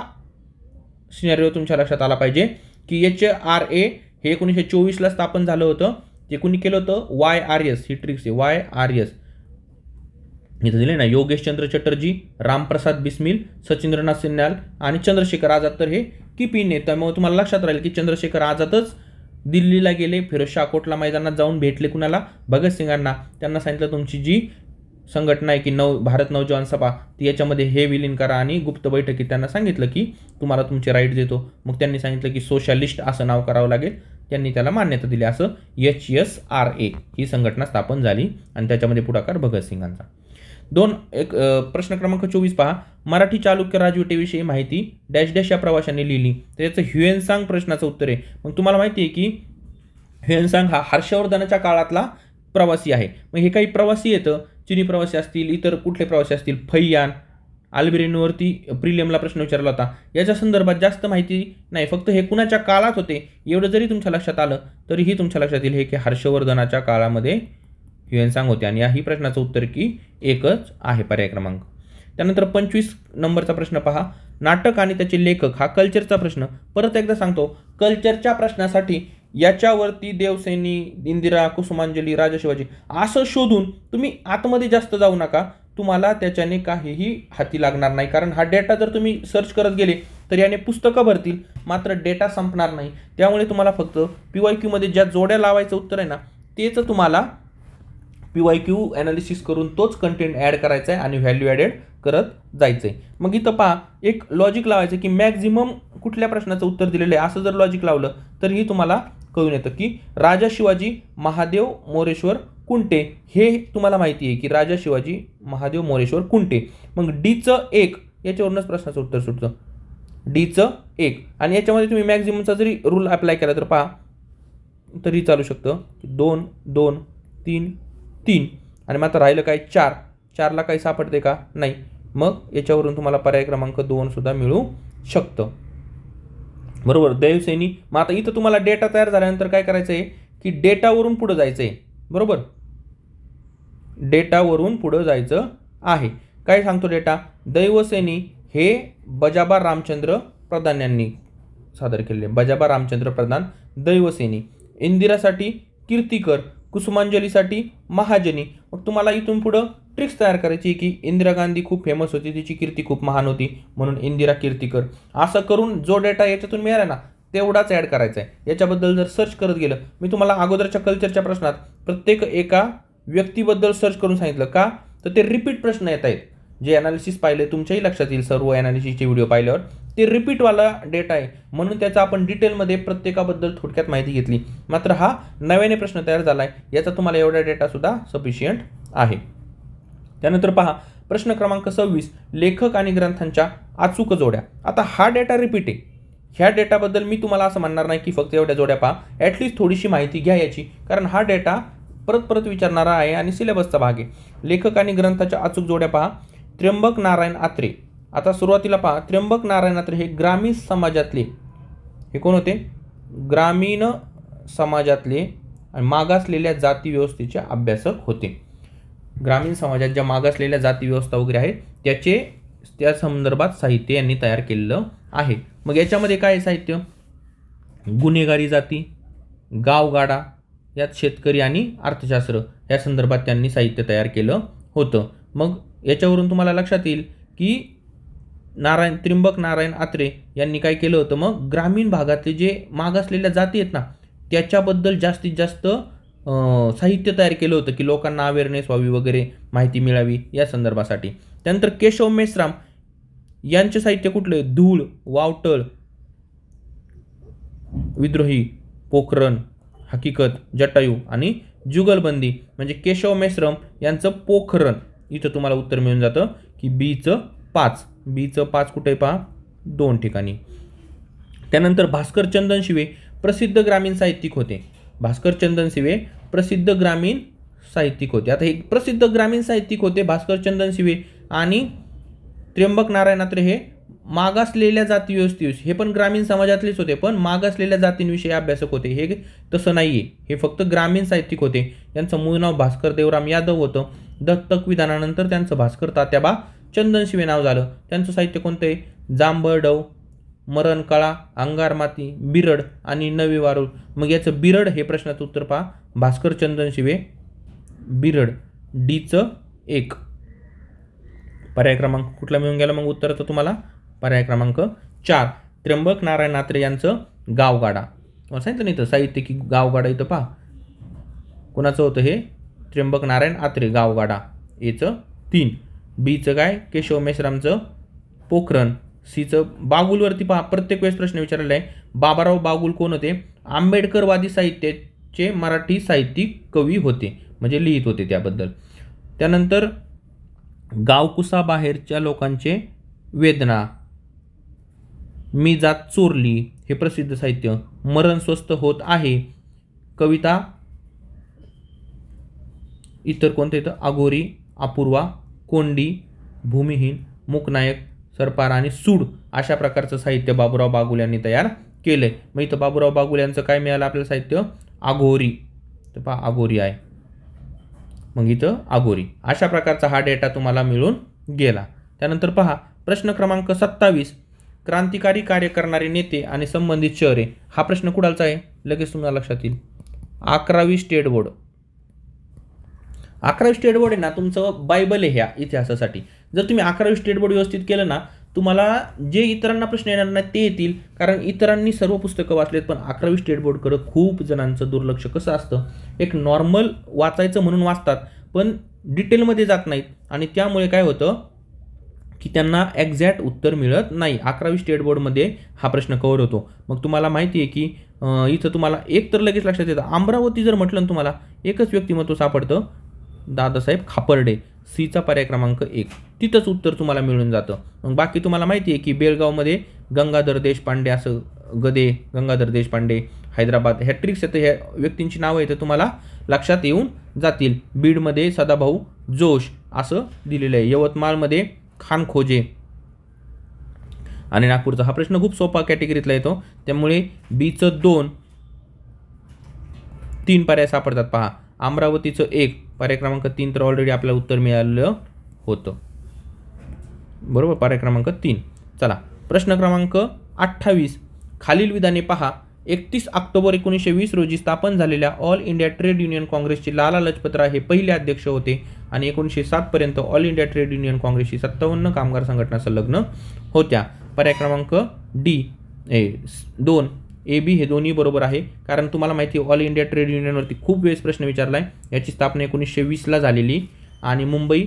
सिनेरिओ तुमच्या लक्षात आला पाहिजे की HRA हे 1924ला स्थापन झालं होतं. जे कोणी केलं होतं YRS, ही ट्रिक्स आहे YRS. इथं दिले ना योगेशचंद्र चटर्जी, रामप्रसाद बिस्मिल, सचिंद्रनाथ सन्याल आणि चंद्रशेखर आझाद. तर हे की पिन आहे. त्यामुळे तुम्हाला लक्षात राहील की चंद्रशेखर आझादच दिल्लीला गेले, फिरोजशाह कोटला मैदानात जाऊन भेटले कुणाला, भगतसिंगांना. त्यांना सांगितलं तुमची जी संघटना आहे की भारत नवजवान सभा ती याच्यामध्ये हे विलीन करा आणि गुप्त बैठकीत त्यांना सांगितलं की तुम्हाला तुमचे राईट देतो. मग त्यांनी सांगितलं की सोशलिस्ट असं नाव करावं लागेल. त्यांनी त्याला मान्यता दिली. असं HSRA ही संघटना स्थापन झाली आणि त्याच्यामध्ये पुढाकार भगतसिंगांचा. एक प्रश्न क्रमांक 24 पहा. मराठी चालुक्य राजवटीविषयी माहिती डॅश डॅश या प्रवाशांनी लिहिली. तर याचं ह्युएनसांग प्रश्नाचं उत्तर आहे. मग तुम्हाला माहिती आहे की ह्युएनसांग हा हर्षवर्धनाच्या काळातला प्रवासी आहे. मग हे काही प्रवासी येतं, चिनी प्रवासी असतील, इतर कुठले प्रवासी असतील, फैयान, अल्बेरिनवरती प्रिलियमला प्रश्न विचारला होता. याच्या संदर्भात जास्त माहिती नाही, फक्त हे कुणाच्या काळात होते एवढं जरी तुमच्या लक्षात आलं तरीही तुमच्या लक्षात येईल हे की हर्षवर्धनाच्या काळामध्ये ह्युएनसांग होते. आणि याही प्रश्नाचं उत्तर की एकच आहे, पर्याय क्रमांक. त्यानंतर 25 नंबरचा प्रश्न पहा. नाटक आणि त्याचे लेखक हा कल्चरचा प्रश्न. परत एकदा सांगतो, कल्चरच्या प्रश्नासाठी याच्यावरती देवसेनी, इंदिरा, कुसुमांजली, राजा शिवाजी असं शोधून तुम्ही आतमध्ये जास्त जाऊ नका. तुम्हाला त्याच्याने काहीही हाती लागणार नाही, कारण हा डेटा जर तुम्ही सर्च करत गेले तर याने पुस्तकं भरतील, मात्र डेटा संपणार नाही. त्यामुळे तुम्हाला फक्त PYQ मध्ये ज्या जोड्या लावायचं उत्तर आहे ना तेच तुम्हाला PYQ ॲनालिसिस करून तोच कंटेंट ॲड करायचा आहे आणि व्हॅल्यू ॲडेड करत जायचं आहे. मग इथं पहा, एक लॉजिक लावायचं की मॅक्झिमम कुठल्या प्रश्नाचं उत्तर दिलेलं आहे असं जर लॉजिक लावलं तरीही तुम्हाला कळून येतं की राजा शिवाजी, महादेव, मोरेश्वर, कुंटे. हे तुम्हाला माहिती आहे की राजा शिवाजी, महादेव, मोरेश्वर, कुंटे. मग डीचं 1 याच्यावरूनच प्रश्नाचं उत्तर सुटतं. डीचं 1 आणि याच्यामध्ये तुम्ही मॅक्झिममचा जरी रूल अप्लाय केला तर पहा तरी चालू शकतं. 2 2 3 3 आणि मात्र राहिलं काय 4. 4ला काही सापडते का? नाही. मग याच्यावरून तुम्हाला पर्याय क्रमांक 2 सुद्धा मिळू शकतं. बरोबर. देवसेनी. मग आता इथं तुम्हाला डेटा तयार झाल्यानंतर काय करायचं आहे की डेटावरून पुढं जायचं आहे. बरोबर, डेटावरून पुढं जायचं आहे. काय सांगतो डेटा? दैवसेनी हे बजाबा रामचंद्र प्रधान यांनी सादर केले. बजाबा रामचंद्र प्रधान, दैवसेनी. इंदिरासाठी कीर्तिकर, कुसुमांजलीसाठी महाजनी. मग तुम्हाला इथून पुढं ट्रिक्स तयार करायची की इंदिरा गांधी खूप फेमस होती, तिची कीर्ती खूप महान होती, म्हणून इंदिरा कीर्तिकर. असं करून जो डेटा याच्यातून मिळाला ना तेवढाच ॲड करायचा आहे. याच्याबद्दल जर सर्च करत गेलं, मी तुम्हाला अगोदरच्या कल्चरच्या प्रश्नात प्रत्येक एका व्यक्तीबद्दल सर्च करून सांगितलं का, तर ते रिपीट प्रश्न येत आहेत. जे ॲनालिसिस पाहिले तुमच्याही लक्षात येईल, सर्व ॲनालिसिसचे व्हिडिओ पाहिल्यावर ते रिपीटवाला डेटा आहे, म्हणून त्याचा आपण डिटेलमध्ये प्रत्येकाबद्दल थोडक्यात माहिती घेतली. मात्र हा नव्याने प्रश्न तयार झाला आहे, याचा तुम्हाला एवढा डेटासुद्धा सफिशियंट आहे. त्यानंतर पहा प्रश्न क्रमांक 26. लेखक आणि ग्रंथांच्या अचूक जोड्या. आता हा डेटा रिपीट आहे. ह्या डेटाबद्दल मी तुम्हाला असं म्हणणार नाही की फक्त एवढ्या जोड्या पहा, ॲटलिस्ट थोडीशी माहिती घ्या याची, कारण हा डेटा परत परत विचारणारा आहे आणि सिलेबसचा भाग आहे. लेखक आणि ग्रंथाच्या अचूक जोड्या पहा. त्र्यंबक नारायण आत्रे. आता सुरुवातीला पहा, त्र्यंबक नारायण आत्रे हे ग्रामीण समाजातले, हे कोण होते? ग्रामीण समाजातले आणि मागासलेल्या जाती व्यवस्थेचे अभ्यासक होते. ग्रामीण समाजात ज्या मागासलेल्या जाती व्यवस्था वगैरे आहेत त्या संदर्भात साहित्य यांनी तयार केलेलं आहे. मग याच्यामध्ये काय साहित्य? गुन्हेगारी जाती, गावगाडा, यात शेतकरी आणि अर्थशास्त्र या संदर्भात त्यांनी साहित्य तयार केलं होतं. मग याच्यावरून तुम्हाला लक्षात येईल की त्र्यंबक नारायण आत्रे यांनी काय केलं होतं, मग ग्रामीण भागातले जे मागासलेल्या जाती आहेत ना त्याच्याबद्दल जास्तीत जास्त साहित्य तयार केलं होतं की लोकांना अवेअरनेस व्हावी वगैरे, माहिती मिळावी या संदर्भासाठी. त्यानंतर केशव मेश्राम यांचे साहित्य कुठले? धूळ, वावटळ, विद्रोही, पोखरण, हकीकत, जटायू आणि जुगलबंदी. म्हणजे केशव मेश्राम यांचं पोखरण. इथं तुम्हाला उत्तर मिळून जातं की बीचं 5 कुठे पहा? 2 ठिकाणी. त्यानंतर भास्कर चंदन शिवे प्रसिद्ध ग्रामीण साहित्यिक होते. भास्कर चंदन शिवे प्रसिद्ध ग्रामीण साहित्यिक होते. आता हे प्रसिद्ध ग्रामीण साहित्यिक होते भास्कर चंदन शिवे आणि त्र्यंबक नारायण अत्रे हे मागासलेल्या जाती व्यवस्थेविषयी, हे पण ग्रामीण समाजातलेच होते पण मागासलेल्या जातींविषयी अभ्यासक होते. हे तसं नाहीये, हे फक्त ग्रामीण साहित्यिक होते. यांचं मूळ नाव भास्कर देवराम यादव होतं. दत्तक विधानानंतर त्यांचं भास्कर तात्याबा चंदन शिवे नाव झालं. त्यांचं साहित्य कोणतं आहे? जांभळडव, मरणकळा, अंगारमाती, बिरड आणि नवी वारुळ. मग याचं बिरड हे प्रश्नाचं उत्तर पहा, भास्कर चंदन शिवे बिरड, डीचं 1. पर्याय क्रमांक कुठला मिळून गेला मग उत्तराचं तुम्हाला? पर्याय क्रमांक 4. त्र्यंबक नारायण अत्रे यांचं गावगाडा. सांगितलं नाही तर साहित्यिकी गावगाडा इथं पहा कोणाचं होतं हे? त्र्यंबक नारायण अत्रे गावगाडा. एचं 3. बीचं काय? केशव मेश्रामचं पोखरण. सीचं बागुलवरती पहा प्रत्येक वेळेस प्रश्न विचारलेला आहे. बाबाराव बागुल कोण होते? आंबेडकरवादी साहित्याचे मराठी साहित्यिक कवी होते, म्हणजे लिहित होते त्याबद्दल. त्यानंतर गावकुसाबाहेरच्या लोकांचे वेदना, मी जात चोरली हे प्रसिद्ध साहित्य. मरण स्वस्त होत आहे कविता. इतर कोणते? तर अघोरी, अपूर्वा, कोंडी, भूमिहीन, मूकनायक, सरपार आणि सूड अशा प्रकारचं साहित्य बाबूराव बागुल यांनी तयार केलंय. मग इथं बाबूराव बागुल यांचं काय मिळालं आपल्याला साहित्य? अघोरी. तर पहा अघोरी आहे, मग इथं अघोरी. अशा प्रकारचा हा डेटा तुम्हाला मिळून गेला. त्यानंतर पहा प्रश्न क्रमांक 27, क्रांतिकारी कार्य करणारे नेते आणि संबंधित शहरे. हा प्रश्न कुणाचा आहे? लगेच तुम्हाला लक्षात येईल. 11वी स्टेट बोर्ड. 11वी स्टेट बोर्ड आहे ना तुमचं बायबल आहे ह्या इतिहासासाठी. जर तुम्ही 11वी स्टेट बोर्ड व्यवस्थित केलं ना तुम्हाला जे इतरांना प्रश्न येणार नाही ते येतील, कारण इतरांनी सर्व पुस्तकं वाचलेत पण 11वी स्टेट बोर्डकडे खूप जणांचं दुर्लक्ष. कसं असतं, एक नॉर्मल वाचायचं म्हणून वाचतात पण डिटेलमध्ये जात नाहीत आणि त्यामुळे काय होतं की त्यांना एक्झॅक्ट उत्तर मिळत नाही. 11वी स्टेट बोर्डमध्ये हा प्रश्न कव्हर होतो. मग तुम्हाला माहिती आहे की इथं तुम्हाला एक तर लगेच लक्षात येतं, अमरावती जर म्हटलं ना तुम्हाला एकच व्यक्तिमत्व सापडतं, दादासाहेब खापर्डे. सीचा पर्याय क्रमांक 1. तिथंच उत्तर तुम्हाला मिळून जातं. मग बाकी तुम्हाला माहिती आहे की बेळगावमध्ये गंगाधर देशपांडे, असं गदे गंगाधर देशपांडे, हैदराबाद, ह्या ट्रिक्स आहेत, ह्या व्यक्तींची नावं आहेत तुम्हाला लक्षात येऊन जातील. बीडमध्ये सदाभाऊ जोश असं दिलेलं आहे. यवतमाळमध्ये खान खोजे आणि नागपूरचा. हा प्रश्न खूप सोपा कॅटेगरीतला येतो त्यामुळे बीचं 2, 3 पर्याय सापडतात पहा. अमरावतीचं 1, पर्याय क्रमांक 3 तर ऑलरेडी आपल्याला उत्तर मिळालं होतं, बरोबर, पर्याय क्रमांक 3. चला प्रश्न क्रमांक 28, खालील विधाने पहा. 31 ऑक्टोबर 1920 रोजी स्थापन झालेल्या ऑल इंडिया ट्रेड युनियन काँग्रेसचे लाला लजपतराय हे पहिले अध्यक्ष होते आणि 1907 पर्यंत ऑल इंडिया ट्रेड युनियन काँग्रेसची 57 कामगार संघटना संलग्न होत्या. पर्याय क्रमांक डी 2 ए बी हे दोन्ही बरोबर आहे, कारण तुम्हाला माहिती आहे ऑल इंडिया ट्रेड युनियनवरती खूप वेळेस प्रश्न विचारला आहे. याची स्थापना 1920ला झालेली आणि मुंबई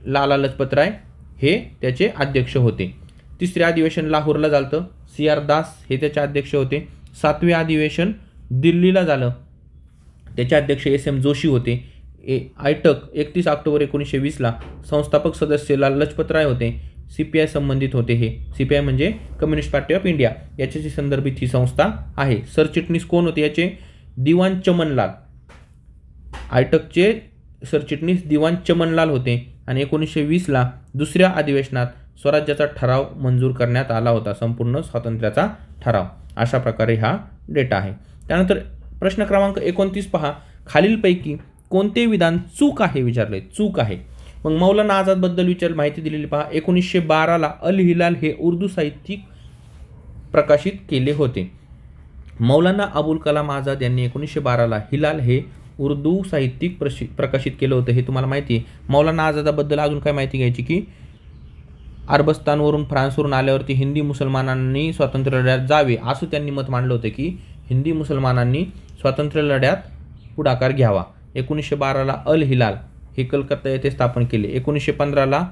लाला लजपतराय हे त्याचे अध्यक्ष होते. 3रे अधिवेशन लाहोरला झालं, CR दास हे त्याचे अध्यक्ष होते. 7वे अधिवेशन दिल्लीला झालं, त्याचे अध्यक्ष SM जोशी होते. आयटक 31 ऑक्टोबर 1920ला संस्थापक सदस्य लाला लजपतराय होते. CPI संबंधित होते. हे CPI म्हणजे कम्युनिस्ट पार्टी ऑफ इंडिया, याच्याशी संदर्भित ही संस्था आहे. सरचिटणीस कोण होते याचे? दिवाण चमनलाल. आयटकचे सरचिटणीस दिवाण चमनलाल होते आणि 1920ला 2ऱ्या अधिवेशनात स्वराज्याचा ठराव मंजूर करण्यात आला होता, संपूर्ण स्वातंत्र्याचा ठराव. अशा प्रकारे हा डेटा आहे. त्यानंतर प्रश्न क्रमांक 29 पहा. खालीलपैकी कोणते विधान चूक आहे विचारले? चूक आहे. मग मौलाना आझादबद्दल माहिती दिलेली पहा. 1912ला अल हिलाल हे उर्दू साहित्यिक प्रकाशित केले होते. मौलाना अबुल कलाम आझाद यांनी 1912ला हिलाल हे उर्दू साहित्यिक प्रकाशित केलं होतं, हे तुम्हाला माहिती आहे. मौलाना आझादाबद्दल अजून काय माहिती घ्यायची की अरबस्तानवरून फ्रान्सवरून आल्यावरती हिंदी मुसलमानांनी स्वातंत्र्य लढ्यात जावे असं त्यांनी मत मांडलं होतं की हिंदी मुसलमानांनी स्वातंत्र्य लढ्यात पुढाकार घ्यावा. 1912ला अल हिलाल हे कलकत्ता येथे स्थापन केले. 1915ला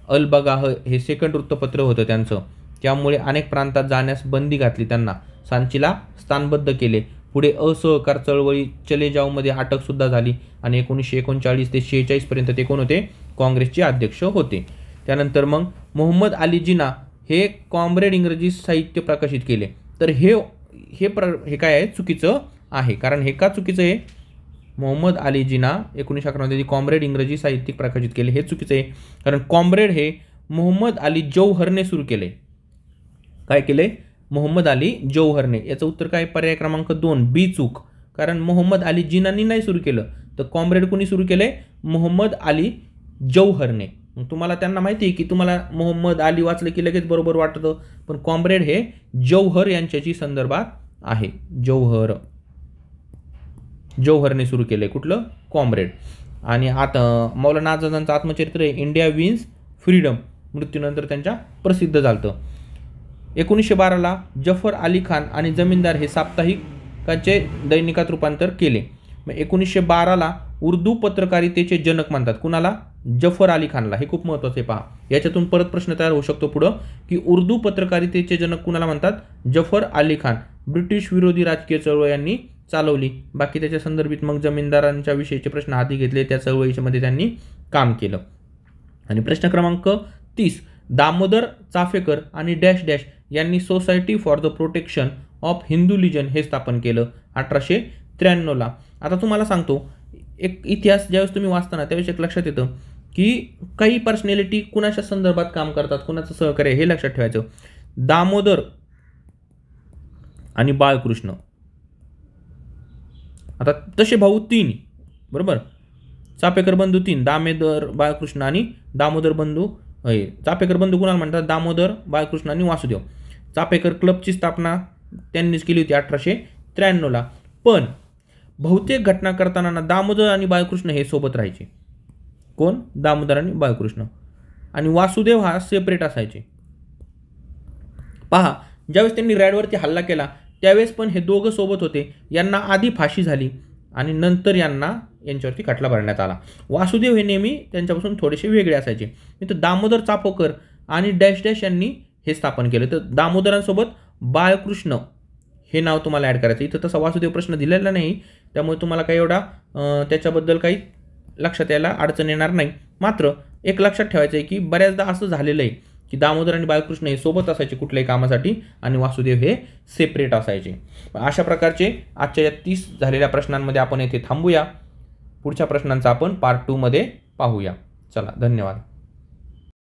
अल बगाह हे सेकंड वृत्तपत्र होतं त्यांचं, त्यामुळे अनेक प्रांतात जाण्यास बंदी घातली. त्यांना सांचीला स्थानबद्ध केले. पुढे असहकार चळवळी चले जावमध्ये अटकसुद्धा झाली आणि 1939 ते 46 पर्यंत ते कोण होते? काँग्रेसचे अध्यक्ष होते. त्यानंतर मग मोहम्मद अली जिना हे कॉम्रेड इंग्रजी साहित्य प्रकाशित केले. तर हे काय आहे? चुकीचं आहे. कारण हे का चुकीचं आहे? मोहम्मद अली जिना 1911 मध्ये कॉम्रेड इंग्रजी साहित्यिक प्रकाशित केले, हे चुकीचं आहे. कारण कॉम्रेड हे मोहम्मद अली जौहरने सुरू केले. काय केले? मोहम्मद अली जौहरने. याचं उत्तर काय? पर्याय क्रमांक 2 बी चूक. कारण मोहम्मद अली जिनांनी नाही सुरू केलं, तर कॉम्रेड कोणी सुरू केले? मोहम्मद अली जौहरने. मग तुम्हाला त्यांना माहिती आहे की तुम्हाला मोहम्मद अली वाचलं की लगेच बरोबर वाटतं, पण कॉम्रेड हे जौहर यांच्याशी संदर्भात आहे. जौहरने सुरू केलंय. कुठलं? कॉम्रेड. आणि आता मौलाना आझादांचं आत्मचरित्र आहे इंडिया विन्स फ्रीडम, मृत्यूनंतर त्यांच्या प्रसिद्ध झालं. 1912ला जफर अली खान आणि जमीनदार हे साप्ताहिकाचे दैनिकात रूपांतर केले. मग 1912ला उर्दू पत्रकारितेचे जनक म्हणतात. कुणाला? जफर अली खानला. हे खूप महत्त्वाचं आहे. पहा, याच्यातून परत प्रश्न तयार होऊ शकतो पुढं की उर्दू पत्रकारितेचे जनक कुणाला म्हणतात? जफर अली खान. ब्रिटिश विरोधी राजकीय चळवळ यांनी चालवली. बाकी त्याच्या संदर्भित मग जमीनदारांच्या विषयीचे प्रश्न हाती घेतले, त्या चळवळीमध्ये त्यांनी काम केलं. आणि प्रश्न क्रमांक 30, दामोदर चाफेकर आणि डॅश डॅश यांनी society for the protection of Hindu religion हे स्थापन केलं 1893ला. आता तुम्हाला सांगतो, एक इतिहास ज्यावेळेस तुम्ही वाचताना त्यावेळेस एक लक्षात येतं की काही पर्सनॅलिटी कुणाच्या संदर्भात काम करतात, कुणाचं सहकार्य, हे लक्षात ठेवायचं. दामोदर आणि बाळकृष्ण, आता तसे भाऊ 3, बरोबर. चापेकर बंधू 3, दामोदर, बाळकृष्ण आणि दामोदर बंधू. चापेकर बंधू कुणाला म्हणतात? दामोदर, बाळकृष्ण आणि वासुदेव. चापेकर क्लबची स्थापना त्यांनीच केली होती 1893ला. पण बहुतेक घटना करताना दामोदर आणि बाळकृष्ण हे सोबत राहायचे. कोण? दामोदर आणि बाळकृष्ण. आणि वासुदेव हा सेपरेट असायचे. पहा, ज्यावेळेस त्यांनी रॅडवरती हल्ला केला त्यावेळेस पण हे दोघं सोबत होते. यांना आधी फाशी झाली आणि नंतर यांच्यावरती खटला भरण्यात आला. वासुदेव हे नेहमी त्यांच्यापासून थोडेसे वेगळे असायचे. तर दामोदर चाफेकर आणि डॅश डॅश यांनी हे स्थापन केलं. तर दामोदरांसोबत बाळकृष्ण हे नाव तुम्हाला ॲड करायचं. इथं तसा वासुदेव प्रश्न दिलेला नाही, त्यामुळे तुम्हाला काही एवढा त्याच्याबद्दल काही लक्षात यायला अडचण येणार नाही. मात्र एक लक्षात ठेवायचं आहे की बऱ्याचदा असं झालेलं आहे की दामोदर आणि बाळकृष्ण हे सोबत असायचे कुठल्याही कामासाठी आणि वासुदेव हे सेपरेट असायचे. अशा प्रकारचे आजच्या या 30 झालेल्या प्रश्नांमध्ये आपण येथे थांबूया. पुढच्या प्रश्नांचा आपण पार्ट 2 मध्ये पाहूया. चला, धन्यवाद.